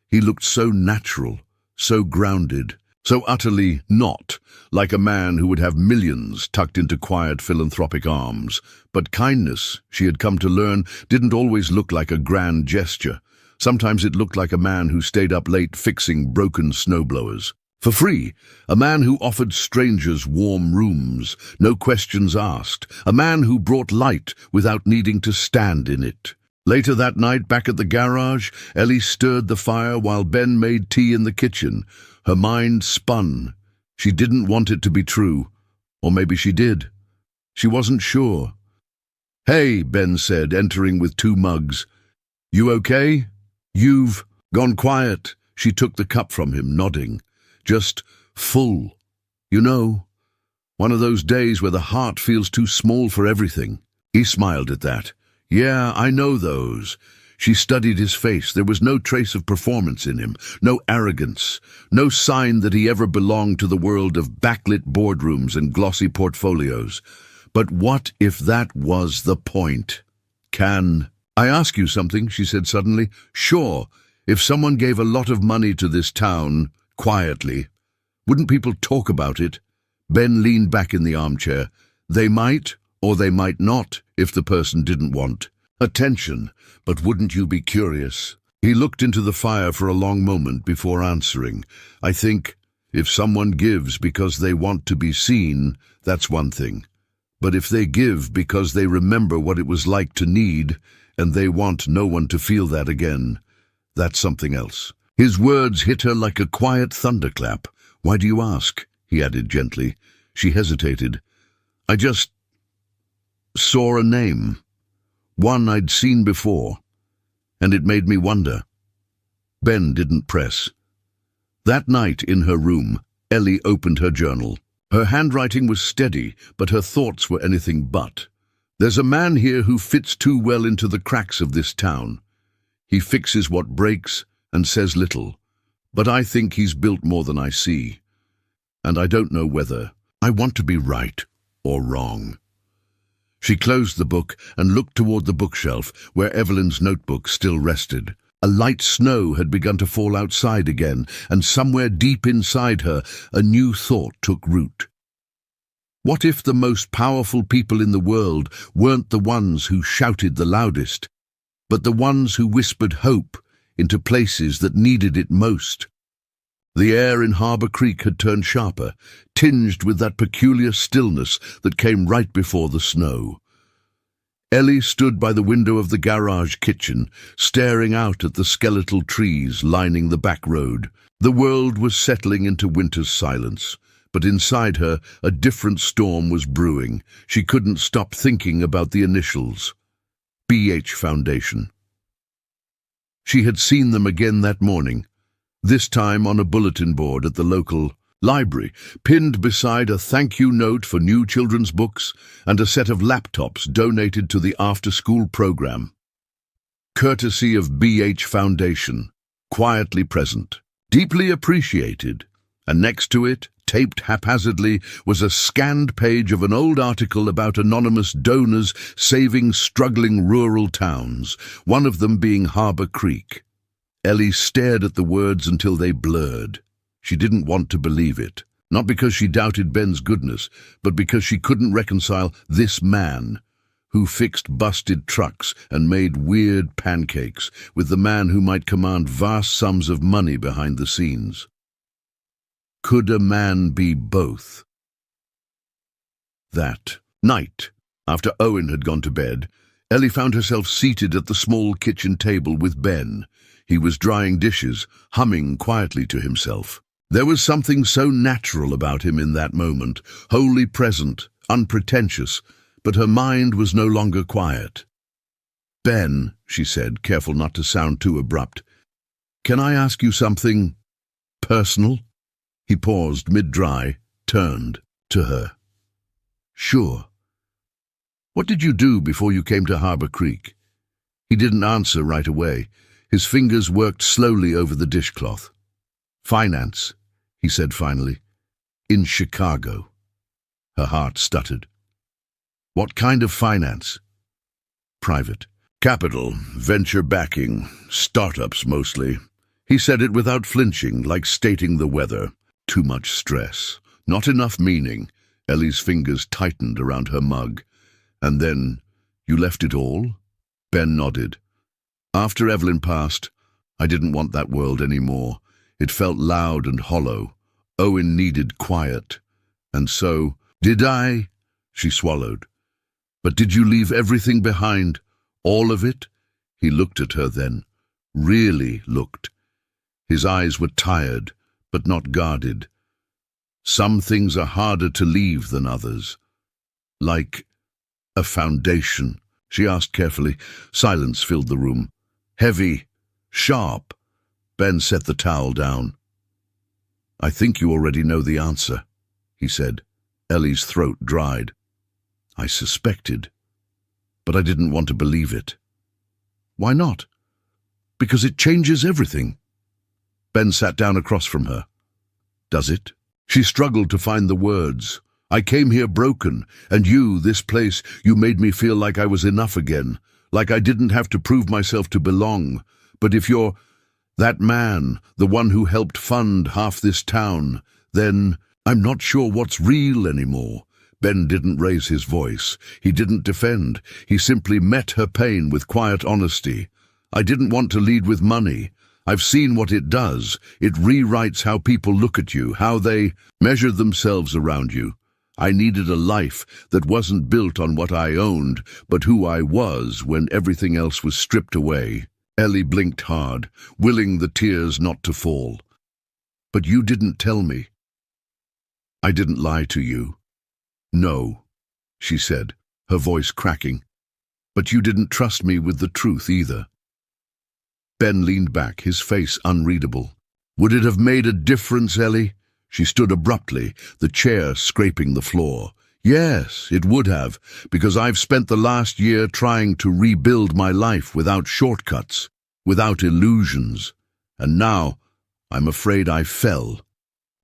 He looked so natural, so grounded, so utterly not like a man who would have millions tucked into quiet philanthropic arms. But kindness, she had come to learn, didn't always look like a grand gesture. Sometimes it looked like a man who stayed up late fixing broken snowblowers. For free, a man who offered strangers warm rooms, no questions asked, a man who brought light without needing to stand in it. Later that night, back at the garage, Ellie stirred the fire while Ben made tea in the kitchen. Her mind spun. She didn't want it to be true. Or maybe she did. She wasn't sure. "Hey," Ben said, entering with 2 mugs. "You okay?" "You've gone quiet," She took the cup from him, nodding. Just full. You know, one of those days where the heart feels too small for everything. He smiled at that. Yeah, I know those. She studied his face. There was no trace of performance in him, no arrogance, no sign that he ever belonged to the world of backlit boardrooms and glossy portfolios. But what if that was the point? Can I ask you something? She said suddenly. Sure, if someone gave a lot of money to this town, quietly, wouldn't people talk about it? Ben leaned back in the armchair. They might, or they might not, if the person didn't want attention, but wouldn't you be curious? He looked into the fire for a long moment before answering. I think if someone gives because they want to be seen, that's one thing. But if they give because they remember what it was like to need, and they want no one to feel that again, that's something else. His words hit her like a quiet thunderclap. Why do you ask? He added gently. She hesitated. I just saw a name. One I'd seen before, and it made me wonder. Ben didn't press. That night in her room, Ellie opened her journal. Her handwriting was steady, but her thoughts were anything but. There's a man here who fits too well into the cracks of this town. He fixes what breaks and says little, but I think he's built more than I see. And I don't know whether I want to be right or wrong. She closed the book and looked toward the bookshelf where Evelyn's notebook still rested. A light snow had begun to fall outside again, and somewhere deep inside her, a new thought took root. What if the most powerful people in the world weren't the ones who shouted the loudest, but the ones who whispered hope into places that needed it most? The air in Harbour Creek had turned sharper, tinged with that peculiar stillness that came right before the snow. Ellie stood by the window of the garage kitchen, staring out at the skeletal trees lining the back road. The world was settling into winter's silence, but inside her a different storm was brewing. She couldn't stop thinking about the initials. BH Foundation. She had seen them again that morning, this time on a bulletin board at the local library, pinned beside a thank-you note for new children's books and a set of laptops donated to the after-school program. Courtesy of BH Foundation, quietly present, deeply appreciated, and next to it, taped haphazardly, was a scanned page of an old article about anonymous donors saving struggling rural towns, one of them being Harbour Creek. Ellie stared at the words until they blurred. She didn't want to believe it, not because she doubted Ben's goodness, but because she couldn't reconcile this man, who fixed busted trucks and made weird pancakes, with the man who might command vast sums of money behind the scenes. Could a man be both? That night, after Owen had gone to bed, Ellie found herself seated at the small kitchen table with Ben. He was drying dishes, humming quietly to himself. There was something so natural about him in that moment, wholly present, unpretentious, but her mind was no longer quiet. Ben, she said, careful not to sound too abrupt, can I ask you something personal? He paused mid-dry, turned to her. Sure. What did you do before you came to Harbour Creek? He didn't answer right away. His fingers worked slowly over the dishcloth. Finance, he said finally. In Chicago. Her heart stuttered. What kind of finance? Private. Capital, venture backing, startups mostly. He said it without flinching, like stating the weather. Too much stress. Not enough meaning. Ellie's fingers tightened around her mug. And then, you left it all? Ben nodded. After Evelyn passed, I didn't want that world anymore. It felt loud and hollow. Owen needed quiet. And so, did I? She swallowed. But did you leave everything behind? All of it? He looked at her then. Really looked. His eyes were tired, but not guarded. Some things are harder to leave than others. Like a foundation, she asked carefully. Silence filled the room. Heavy, sharp, Ben set the towel down. "I think you already know the answer," he said. Ellie's throat dried. "I suspected, but I didn't want to believe it." "Why not?" "Because it changes everything." Ben sat down across from her. "Does it?" She struggled to find the words. "I came here broken, and you, this place, you made me feel like I was enough again, like I didn't have to prove myself to belong. But if you're that man, the one who helped fund half this town, then I'm not sure what's real anymore." Ben didn't raise his voice. He didn't defend. He simply met her pain with quiet honesty. "I didn't want to lead with money. I've seen what it does. It rewrites how people look at you, how they measure themselves around you. I needed a life that wasn't built on what I owned, but who I was when everything else was stripped away." Ellie blinked hard, willing the tears not to fall. "But you didn't tell me." "I didn't lie to you." "No," she said, her voice cracking. "But you didn't trust me with the truth either." Ben leaned back, his face unreadable. "Would it have made a difference, Ellie?" She stood abruptly, the chair scraping the floor. "Yes, it would have, because I've spent the last year trying to rebuild my life without shortcuts, without illusions. And now, I'm afraid I fell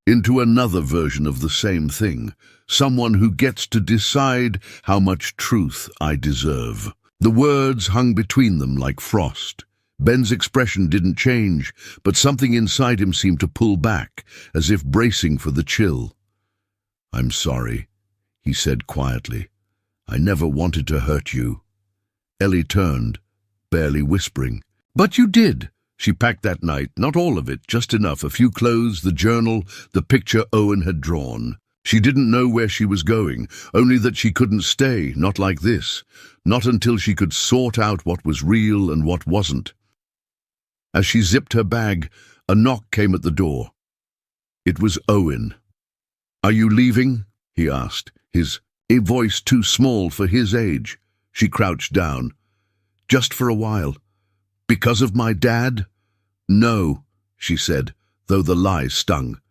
into another version of the same thing, someone who gets to decide how much truth I deserve." The words hung between them like frost. Ben's expression didn't change, but something inside him seemed to pull back, as if bracing for the chill. "I'm sorry," he said quietly. "I never wanted to hurt you." Ellie turned, barely whispering. "But you did." She packed that night, not all of it, just enough, a few clothes, the journal, the picture Owen had drawn. She didn't know where she was going, only that she couldn't stay, not like this, not until she could sort out what was real and what wasn't. As she zipped her bag, a knock came at the door. It was Owen. "Are you leaving?" he asked, his voice too small for his age. She crouched down. "Just for a while." "Because of my dad?" "No," she said, though the lie stung.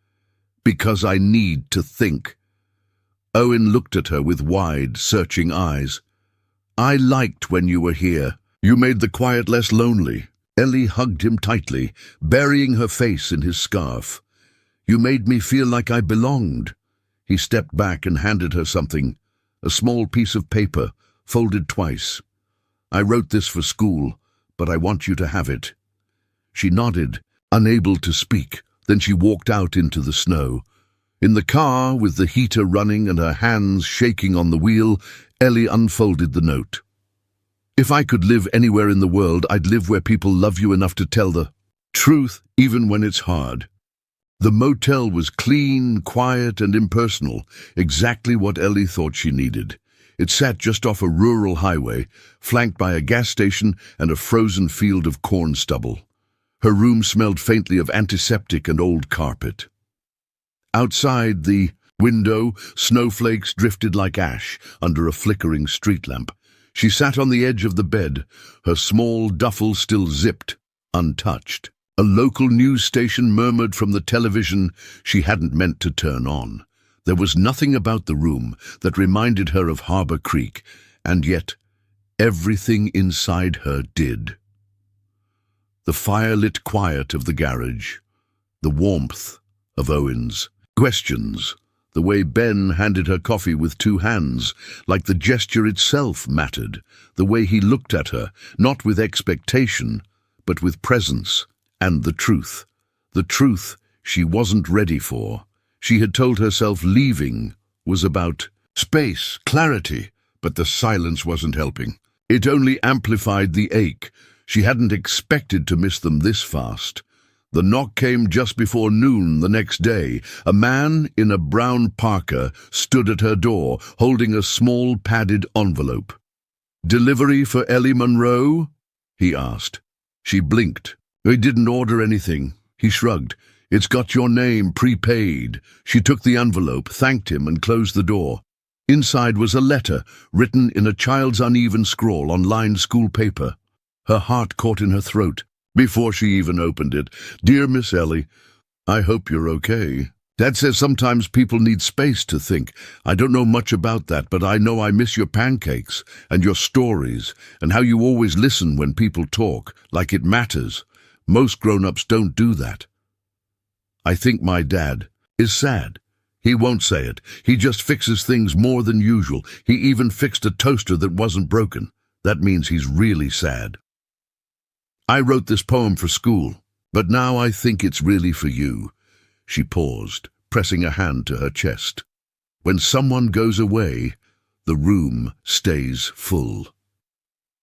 "Because I need to think." Owen looked at her with wide, searching eyes. "I liked when you were here. You made the quiet less lonely." Ellie hugged him tightly, burying her face in his scarf. "You made me feel like I belonged." He stepped back and handed her something, a small piece of paper, folded twice. "I wrote this for school, but I want you to have it." She nodded, unable to speak. Then she walked out into the snow. In the car, with the heater running and her hands shaking on the wheel, Ellie unfolded the note. "If I could live anywhere in the world, I'd live where people love you enough to tell the truth, even when it's hard." The motel was clean, quiet, and impersonal, exactly what Ellie thought she needed. It sat just off a rural highway, flanked by a gas station and a frozen field of corn stubble. Her room smelled faintly of antiseptic and old carpet. Outside the window, snowflakes drifted like ash under a flickering street lamp. She sat on the edge of the bed, her small duffel still zipped, untouched. A local news station murmured from the television she hadn't meant to turn on. There was nothing about the room that reminded her of Harbor Creek, and yet everything inside her did. The firelit quiet of the garage, the warmth of Owen's questions, the way Ben handed her coffee with two hands, like the gesture itself mattered, the way he looked at her, not with expectation, but with presence, and the truth she wasn't ready for. She had told herself leaving was about space, clarity, but the silence wasn't helping. It only amplified the ache. She hadn't expected to miss them this fast. The knock came just before noon the next day. A man in a brown parka stood at her door, holding a small padded envelope. "Delivery for Ellie Monroe?" he asked. She blinked. "I didn't order anything." He shrugged. "It's got your name prepaid." She took the envelope, thanked him, and closed the door. Inside was a letter, written in a child's uneven scrawl on lined school paper. Her heart caught in her throat. Before she even opened it, "Dear Miss Ellie, I hope you're okay. Dad says sometimes people need space to think. I don't know much about that, but I know I miss your pancakes and your stories and how you always listen when people talk, like it matters. Most grown-ups don't do that. I think my dad is sad. He won't say it. He just fixes things more than usual. He even fixed a toaster that wasn't broken. That means he's really sad. I wrote this poem for school, but now I think it's really for you." She paused, pressing a hand to her chest. "When someone goes away, the room stays full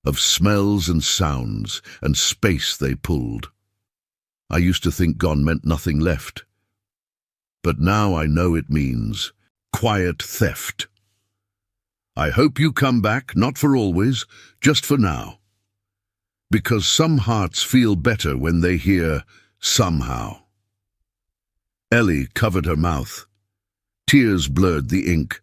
of smells and sounds and space they pulled. I used to think gone meant nothing left, but now I know it means quiet theft. I hope you come back, not for always, just for now. Because some hearts feel better when they hear somehow." Ellie covered her mouth. Tears blurred the ink.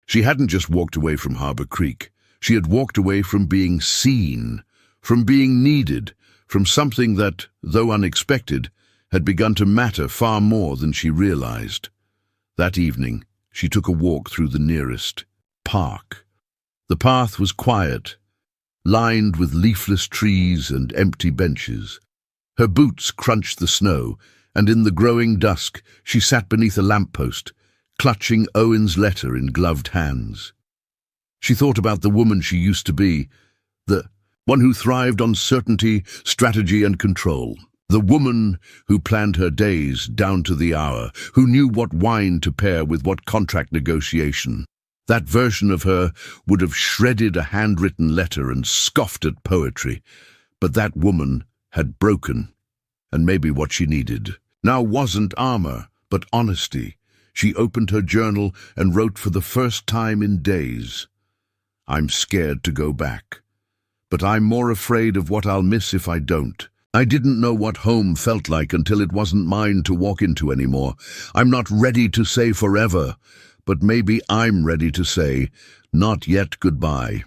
She hadn't just walked away from Harbor Creek. She had walked away from being seen, from being needed, from something that, though unexpected, had begun to matter far more than she realized. That evening, she took a walk through the nearest park. The path was quiet, lined with leafless trees and empty benches. Her boots crunched the snow, and in the growing dusk she sat beneath a lamppost, clutching Owen's letter in gloved hands. She thought about the woman she used to be, the one who thrived on certainty, strategy, and control. The woman who planned her days down to the hour, who knew what wine to pair with what contract negotiation. That version of her would have shredded a handwritten letter and scoffed at poetry. But that woman had broken, and maybe what she needed now wasn't armor, but honesty. She opened her journal and wrote for the first time in days, "I'm scared to go back, but I'm more afraid of what I'll miss if I don't. I didn't know what home felt like until it wasn't mine to walk into anymore. I'm not ready to say forever, but maybe I'm ready to say, not yet goodbye."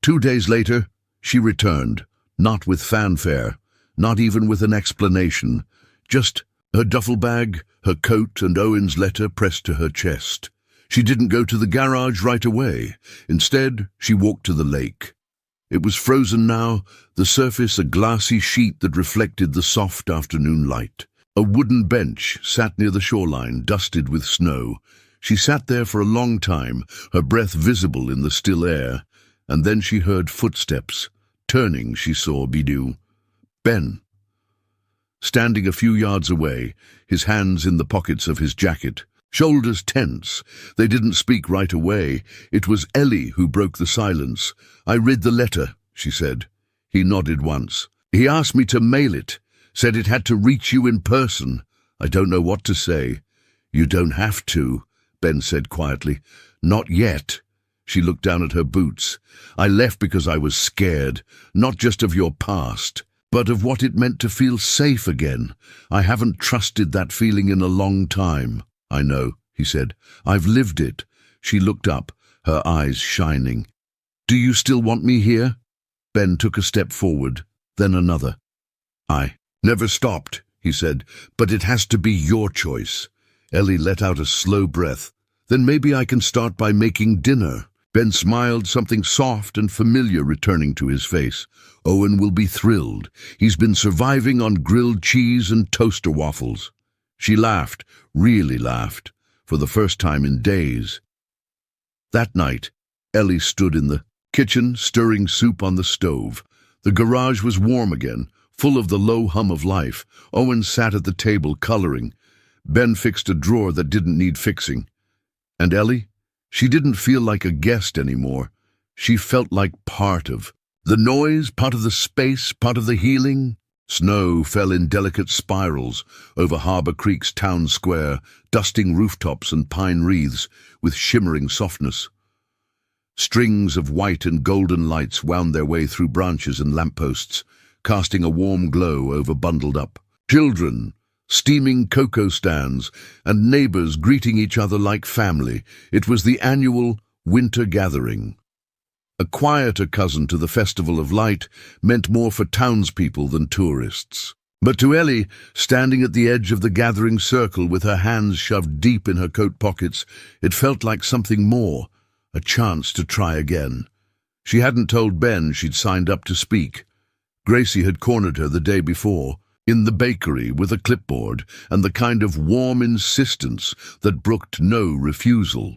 2 days later, she returned, not with fanfare, not even with an explanation, just her duffel bag, her coat, and Owen's letter pressed to her chest. She didn't go to the garage right away. Instead, she walked to the lake. It was frozen now, the surface a glassy sheet that reflected the soft afternoon light. A wooden bench sat near the shoreline, dusted with snow. She sat there for a long time, her breath visible in the still air, and then she heard footsteps. Turning, she saw Bidou. Ben. Standing a few yards away, his hands in the pockets of his jacket, shoulders tense. They didn't speak right away. It was Ellie who broke the silence. "I read the letter," she said. He nodded once. "He asked me to mail it, said it had to reach you in person. I don't know what to say." "You don't have to," Ben said quietly. "Not yet." She looked down at her boots. "I left because I was scared, not just of your past, but of what it meant to feel safe again. I haven't trusted that feeling in a long time." "I know," he said. "I've lived it." She looked up, her eyes shining. "Do you still want me here?" Ben took a step forward, then another. "I never stopped," he said, "but it has to be your choice." Ellie let out a slow breath. "Then maybe I can start by making dinner." Ben smiled, something soft and familiar returning to his face. "Owen will be thrilled. He's been surviving on grilled cheese and toaster waffles." She laughed, really laughed, for the first time in days. That night, Ellie stood in the kitchen, stirring soup on the stove. The garage was warm again, full of the low hum of life. Owen sat at the table, coloring. Ben fixed a drawer that didn't need fixing. And Ellie? She didn't feel like a guest anymore. She felt like part of the noise, part of the space, part of the healing. Snow fell in delicate spirals over Harbor Creek's town square, dusting rooftops and pine wreaths with shimmering softness. Strings of white and golden lights wound their way through branches and lampposts, casting a warm glow over bundled-up children, steaming cocoa stands, and neighbors greeting each other like family. It was the annual winter gathering. A quieter cousin to the Festival of Light, meant more for townspeople than tourists. But to Ellie, standing at the edge of the gathering circle with her hands shoved deep in her coat pockets, it felt like something more, a chance to try again. She hadn't told Ben she'd signed up to speak. Gracie had cornered her the day before, in the bakery with a clipboard and the kind of warm insistence that brooked no refusal.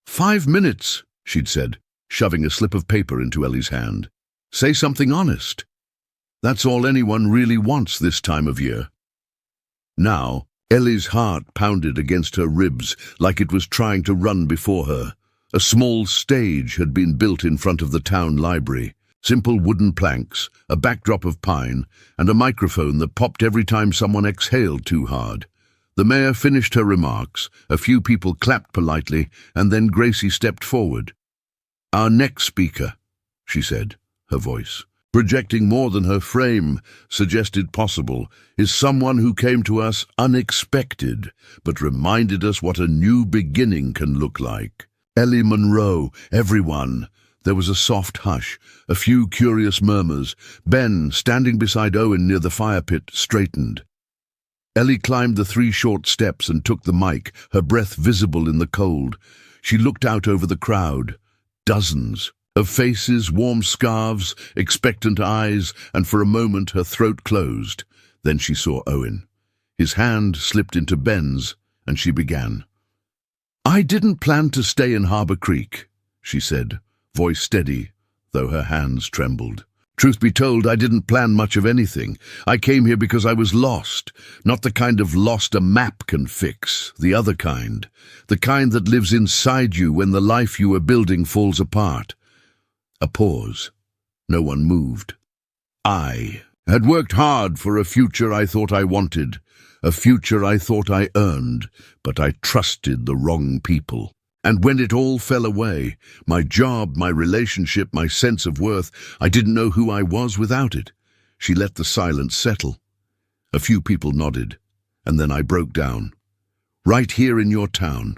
5 minutes, she'd said, shoving a slip of paper into Ellie's hand. Say something honest. That's all anyone really wants this time of year. Now, Ellie's heart pounded against her ribs like it was trying to run before her. A small stage had been built in front of the town library. Simple wooden planks, a backdrop of pine, and a microphone that popped every time someone exhaled too hard. The mayor finished her remarks, a few people clapped politely, and then Gracie stepped forward. Our next speaker, she said, her voice, projecting more than her frame suggested possible, is someone who came to us unexpected, but reminded us what a new beginning can look like. Ellie Monroe, everyone. There was a soft hush, a few curious murmurs. Ben, standing beside Owen near the fire pit, straightened. Ellie climbed the 3 short steps and took the mic, her breath visible in the cold. She looked out over the crowd. Dozens of faces, warm scarves, expectant eyes, and for a moment her throat closed. Then she saw Owen. His hand slipped into Ben's, and she began. I didn't plan to stay in Harbour Creek, she said, voice steady, though her hands trembled. Truth be told, I didn't plan much of anything. I came here because I was lost, not the kind of lost a map can fix, the other kind, the kind that lives inside you when the life you were building falls apart. A pause. No one moved. I had worked hard for a future I thought I wanted, a future I thought I earned, but I trusted the wrong people. And when it all fell away, my job, my relationship, my sense of worth, I didn't know who I was without it. She let the silence settle. A few people nodded, and then I broke down. Right here in your town.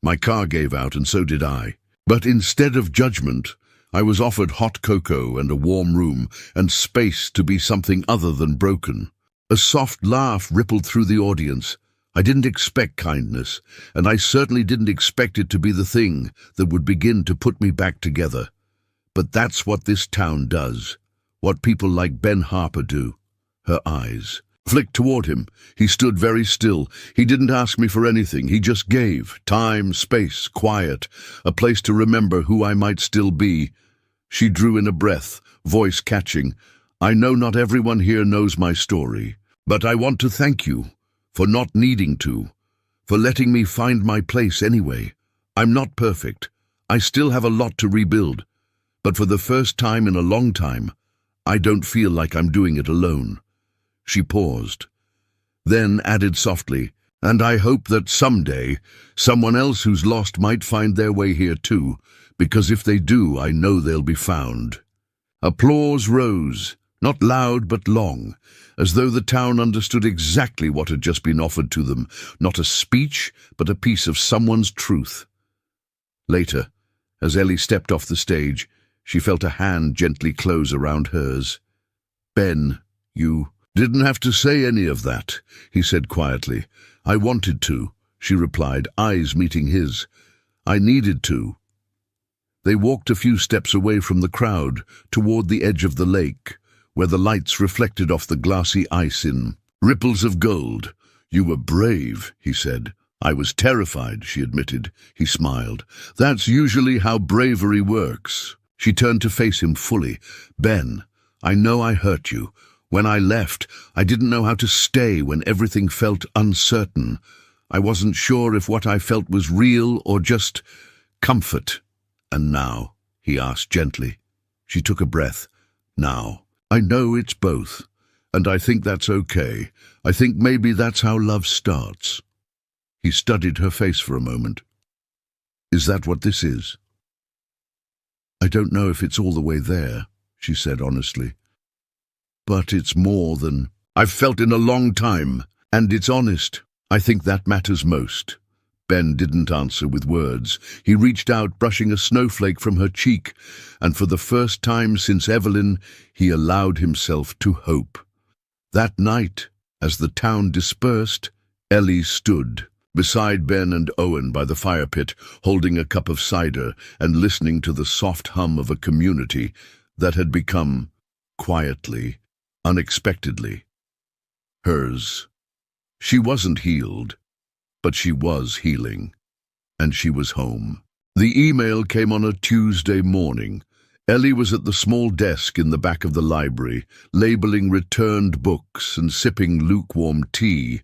My car gave out, and so did I. But instead of judgment, I was offered hot cocoa and a warm room, and space to be something other than broken. A soft laugh rippled through the audience. I didn't expect kindness, and I certainly didn't expect it to be the thing that would begin to put me back together. But that's what this town does, what people like Ben Harper do. Her eyes flicked toward him. He stood very still. He didn't ask me for anything. He just gave. Time, space, quiet, a place to remember who I might still be. She drew in a breath, voice catching. I know not everyone here knows my story, but I want to thank you for not needing to, for letting me find my place anyway. I'm not perfect. I still have a lot to rebuild. But for the first time in a long time, I don't feel like I'm doing it alone. She paused, then added softly, and I hope that someday someone else who's lost might find their way here too, because if they do, I know they'll be found. Applause rose, not loud but long, as though the town understood exactly what had just been offered to them, not a speech, but a piece of someone's truth. Later, as Ellie stepped off the stage, she felt a hand gently close around hers. Ben, you didn't have to say any of that, he said quietly. I wanted to, she replied, eyes meeting his. I needed to. They walked a few steps away from the crowd, toward the edge of the lake, where the lights reflected off the glassy ice in ripples of gold. You were brave, he said. I was terrified, she admitted. He smiled. That's usually how bravery works. She turned to face him fully. Ben, I know I hurt you. When I left, I didn't know how to stay when everything felt uncertain. I wasn't sure if what I felt was real or just comfort. And now, he asked gently. She took a breath. Now. I know it's both, and I think that's okay. I think maybe that's how love starts. He studied her face for a moment. Is that what this is? I don't know if it's all the way there, she said honestly. But it's more than I've felt in a long time, and it's honest. I think that matters most. Ben didn't answer with words. He reached out, brushing a snowflake from her cheek, and for the first time since Evelyn, he allowed himself to hope. That night, as the town dispersed, Ellie stood beside Ben and Owen by the fire pit, holding a cup of cider and listening to the soft hum of a community that had become, quietly, unexpectedly, hers. She wasn't healed, but she was healing, and she was home. The email came on a Tuesday morning. Ellie was at the small desk in the back of the library, labeling returned books and sipping lukewarm tea,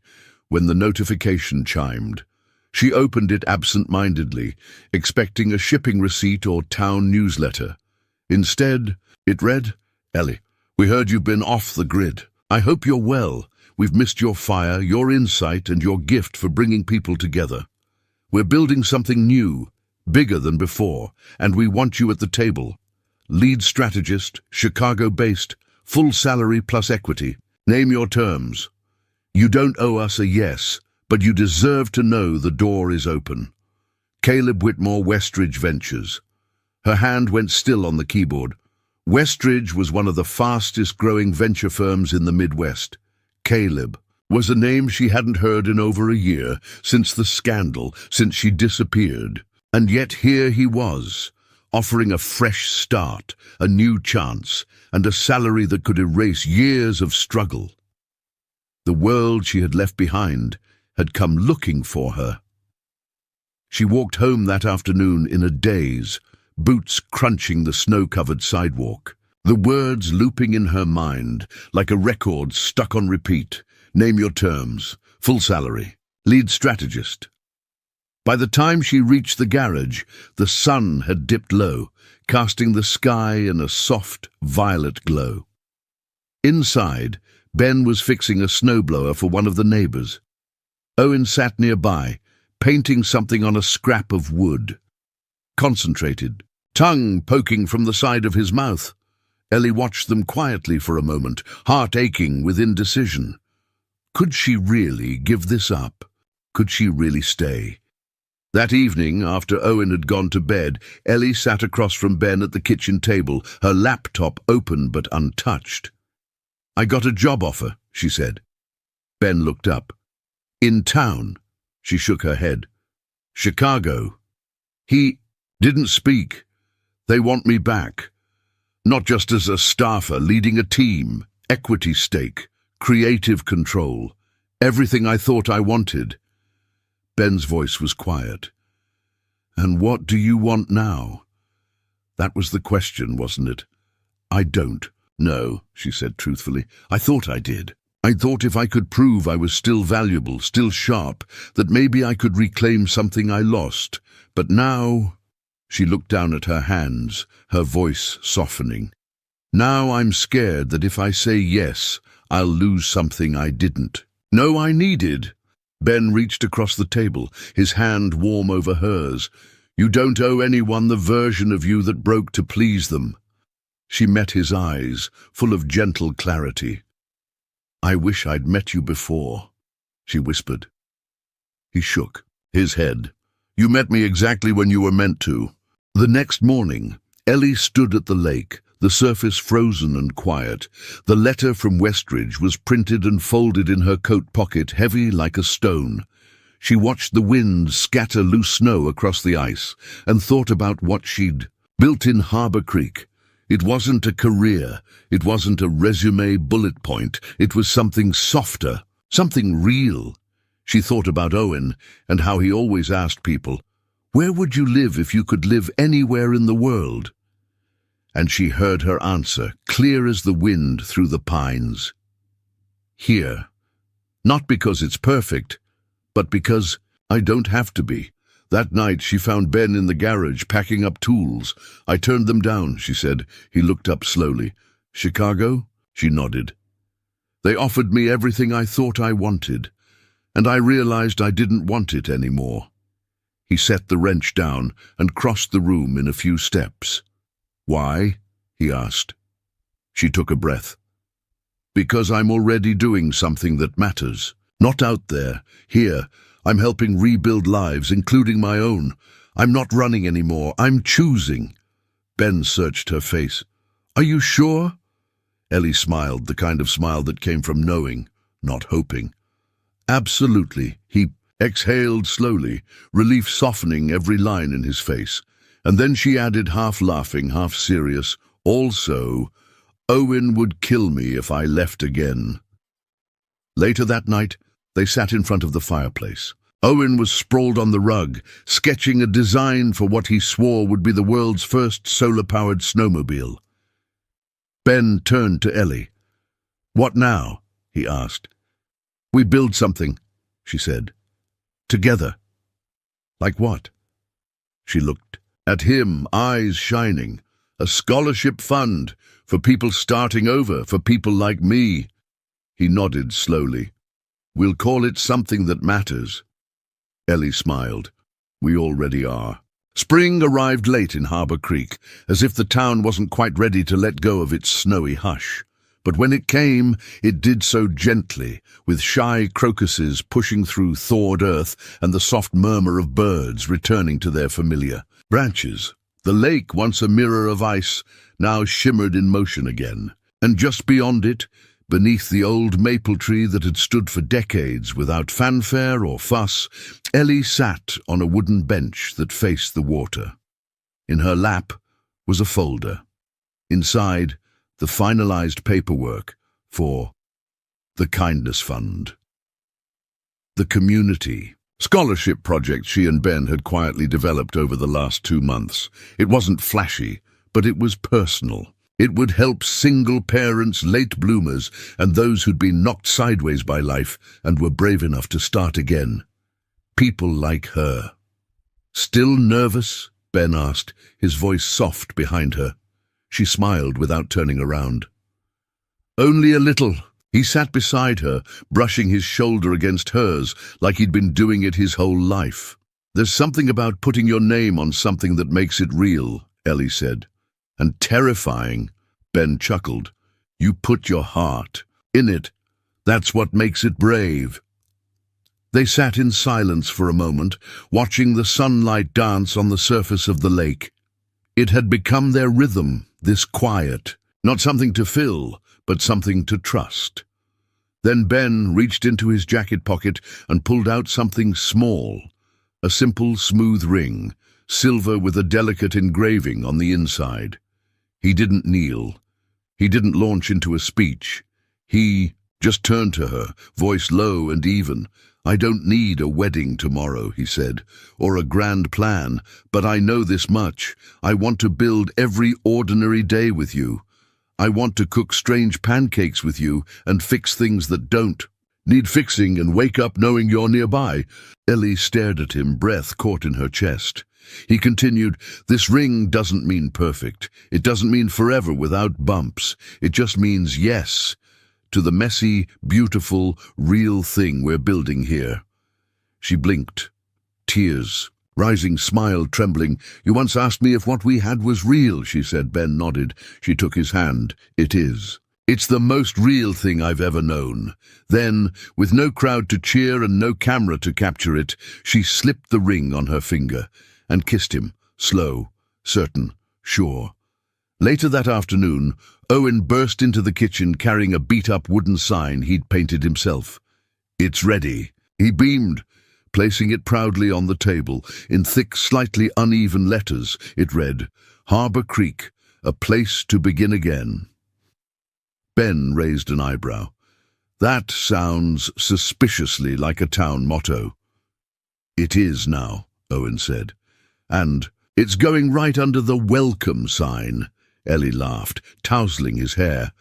when the notification chimed. She opened it absent-mindedly, expecting a shipping receipt or town newsletter. Instead, it read, "Ellie, we heard you've been off the grid. I hope you're well. We've missed your fire, your insight, and your gift for bringing people together. We're building something new, bigger than before, and we want you at the table. Lead strategist, Chicago-based, full salary plus equity. Name your terms. You don't owe us a yes, but you deserve to know the door is open. Caleb Whitmore, Westridge Ventures." Her hand went still on the keyboard. Westridge was one of the fastest-growing venture firms in the Midwest. Caleb was a name she hadn't heard in over a year, since the scandal, since she disappeared. And yet here he was, offering a fresh start, a new chance, and a salary that could erase years of struggle. The world she had left behind had come looking for her. She walked home that afternoon in a daze, boots crunching the snow-covered sidewalk. The words looping in her mind, like a record stuck on repeat. Name your terms, full salary, lead strategist. By the time she reached the garage, the sun had dipped low, casting the sky in a soft, violet glow. Inside, Ben was fixing a snowblower for one of the neighbors. Owen sat nearby, painting something on a scrap of wood. Concentrated, tongue poking from the side of his mouth. Ellie watched them quietly for a moment, heart aching with indecision. Could she really give this up? Could she really stay? That evening, after Owen had gone to bed, Ellie sat across from Ben at the kitchen table, her laptop open but untouched. "I got a job offer," she said. Ben looked up. "In town?" She shook her head. "Chicago." He didn't speak. "They want me back. Not just as a staffer, leading a team, equity stake, creative control, everything I thought I wanted." Ben's voice was quiet. "And what do you want now?" That was the question, wasn't it? "I don't know," she said truthfully. "I thought I did. I thought if I could prove I was still valuable, still sharp, that maybe I could reclaim something I lost. But now..." She looked down at her hands, her voice softening. "Now I'm scared that if I say yes, I'll lose something I didn't. No, I needed." Ben reached across the table, his hand warm over hers. "You don't owe anyone the version of you that broke to please them." She met his eyes, full of gentle clarity. "I wish I'd met you before," she whispered. He shook his head. "You met me exactly when you were meant to." The next morning, Ellie stood at the lake, the surface frozen and quiet. The letter from Westridge was printed and folded in her coat pocket, heavy like a stone. She watched the wind scatter loose snow across the ice and thought about what she'd built in Harbor Creek. It wasn't a career, it wasn't a resume bullet point, it was something softer, something real. She thought about Owen and how he always asked people, "Where would you live if you could live anywhere in the world?" And she heard her answer, clear as the wind through the pines. "Here. Not because it's perfect, but because I don't have to be." That night she found Ben in the garage packing up tools. "I turned them down," she said. He looked up slowly. "Chicago?" She nodded. "They offered me everything I thought I wanted, and I realized I didn't want it anymore." He set the wrench down and crossed the room in a few steps. "Why?" he asked. She took a breath. "Because I'm already doing something that matters." Not out there. Here. I'm helping rebuild lives, including my own. I'm not running anymore. I'm choosing. Ben searched her face. Are you sure? Ellie smiled, the kind of smile that came from knowing, not hoping. Absolutely. He exhaled slowly, relief softening every line in his face. And then she added, half laughing, half serious, also, Owen would kill me if I left again. Later that night, they sat in front of the fireplace. Owen was sprawled on the rug, sketching a design for what he swore would be the world's first solar-powered snowmobile. Ben turned to Ellie. What now? He asked. We build something, she said. Together. Like what? She looked at him, eyes shining. A scholarship fund for people starting over, for people like me. He nodded slowly. We'll call it something that matters. Ellie smiled. We already are. Spring arrived late in Harbour Creek, as if the town wasn't quite ready to let go of its snowy hush. But when it came, it did so gently, with shy crocuses pushing through thawed earth and the soft murmur of birds returning to their familiar branches. The lake, once a mirror of ice, now shimmered in motion again. And just beyond it, beneath the old maple tree that had stood for decades without fanfare or fuss, Ellie sat on a wooden bench that faced the water. In her lap was a folder. Inside, the finalized paperwork for the Kindness Fund. The community scholarship project she and Ben had quietly developed over the last 2 months. It wasn't flashy, but it was personal. It would help single parents, late bloomers, and those who'd been knocked sideways by life and were brave enough to start again. People like her. Still nervous? Ben asked, his voice soft behind her. She smiled without turning around. Only a little. He sat beside her, brushing his shoulder against hers, like he'd been doing it his whole life. There's something about putting your name on something that makes it real, Ellie said. And terrifying, Ben chuckled. You put your heart in it. That's what makes it brave. They sat in silence for a moment, watching the sunlight dance on the surface of the lake. It had become their rhythm, this quiet, not something to fill, but something to trust. Then Ben reached into his jacket pocket and pulled out something small, a simple, smooth ring, silver with a delicate engraving on the inside. He didn't kneel. He didn't launch into a speech. He just turned to her, voice low and even. I don't need a wedding tomorrow, he said, or a grand plan, but I know this much. I want to build every ordinary day with you. I want to cook strange pancakes with you and fix things that don't need fixing and wake up knowing you're nearby. Ellie stared at him, breath caught in her chest. He continued, this ring doesn't mean perfect. It doesn't mean forever without bumps. It just means yes to the messy, beautiful, real thing we're building here. She blinked. Tears. Rising, smiled, trembling. You once asked me if what we had was real, she said. Ben nodded. She took his hand. It is. It's the most real thing I've ever known. Then, with no crowd to cheer and no camera to capture it, she slipped the ring on her finger and kissed him, slow, certain, sure. Later that afternoon, Owen burst into the kitchen carrying a beat-up wooden sign he'd painted himself. It's ready. He beamed, placing it proudly on the table. In thick, slightly uneven letters, it read, Harbour Creek, a place to begin again. Ben raised an eyebrow. That sounds suspiciously like a town motto. It is now, Owen said. And it's going right under the welcome sign. Ellie laughed, tousling his hair.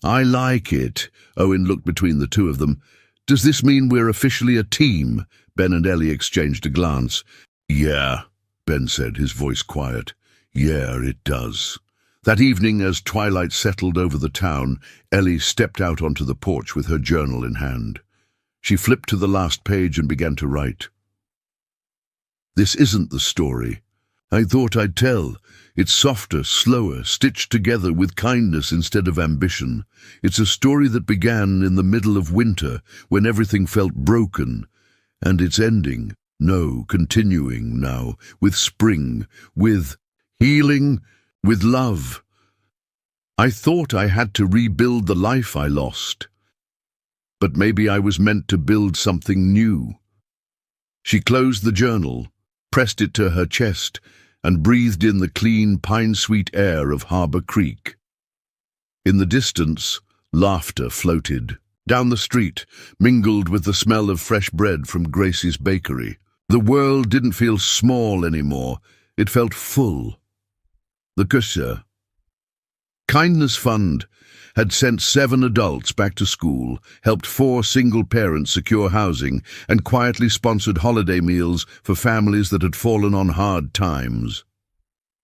I like it. Owen looked between the two of them. Does this mean we're officially a team? Ben and Ellie exchanged a glance. Yeah, Ben said, his voice quiet. Yeah, it does. That evening, as twilight settled over the town, Ellie stepped out onto the porch with her journal in hand. She flipped to the last page and began to write. This isn't the story. I thought I'd tell. It's softer, slower, stitched together with kindness instead of ambition. It's a story that began in the middle of winter, when everything felt broken. And it's ending, no, continuing now, with spring, with healing, with love. I thought I had to rebuild the life I lost. But maybe I was meant to build something new. She closed the journal, pressed it to her chest, and breathed in the clean, pine-sweet air of Harbour Creek. In the distance, laughter floated. Down the street, mingled with the smell of fresh bread from Gracie's bakery. The world didn't feel small anymore. It felt full. The Kusha Kindness Fund had sent 7 adults back to school, helped 4 single parents secure housing, and quietly sponsored holiday meals for families that had fallen on hard times.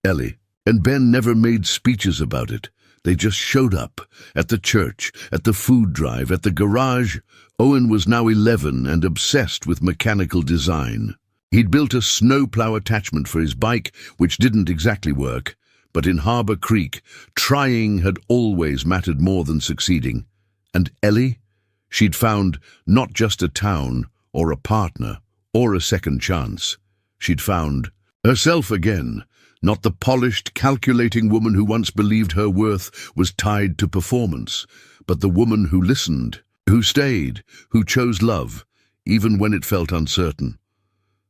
Ellie and Ben never made speeches about it. They just showed up, at the church, at the food drive, at the garage. Owen was now 11 and obsessed with mechanical design. He'd built a snowplow attachment for his bike, which didn't exactly work. But in Harbour Creek, trying had always mattered more than succeeding. And Ellie? She'd found not just a town, or a partner, or a second chance. She'd found herself again, not the polished, calculating woman who once believed her worth was tied to performance, but the woman who listened, who stayed, who chose love, even when it felt uncertain.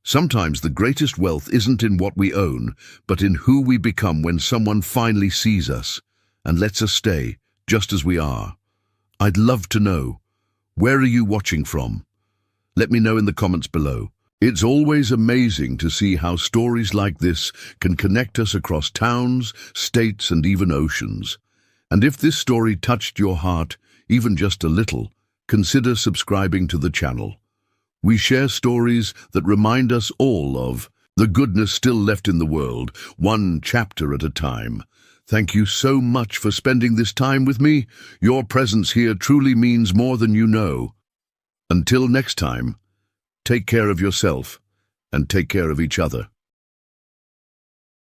Sometimes the greatest wealth isn't in what we own, but in who we become when someone finally sees us and lets us stay just as we are. I'd love to know. Where are you watching from? Let me know in the comments below. It's always amazing to see how stories like this can connect us across towns, states, and even oceans. And if this story touched your heart, even just a little, consider subscribing to the channel. We share stories that remind us all of the goodness still left in the world, one chapter at a time. Thank you so much for spending this time with me. Your presence here truly means more than you know. Until next time, take care of yourself and take care of each other.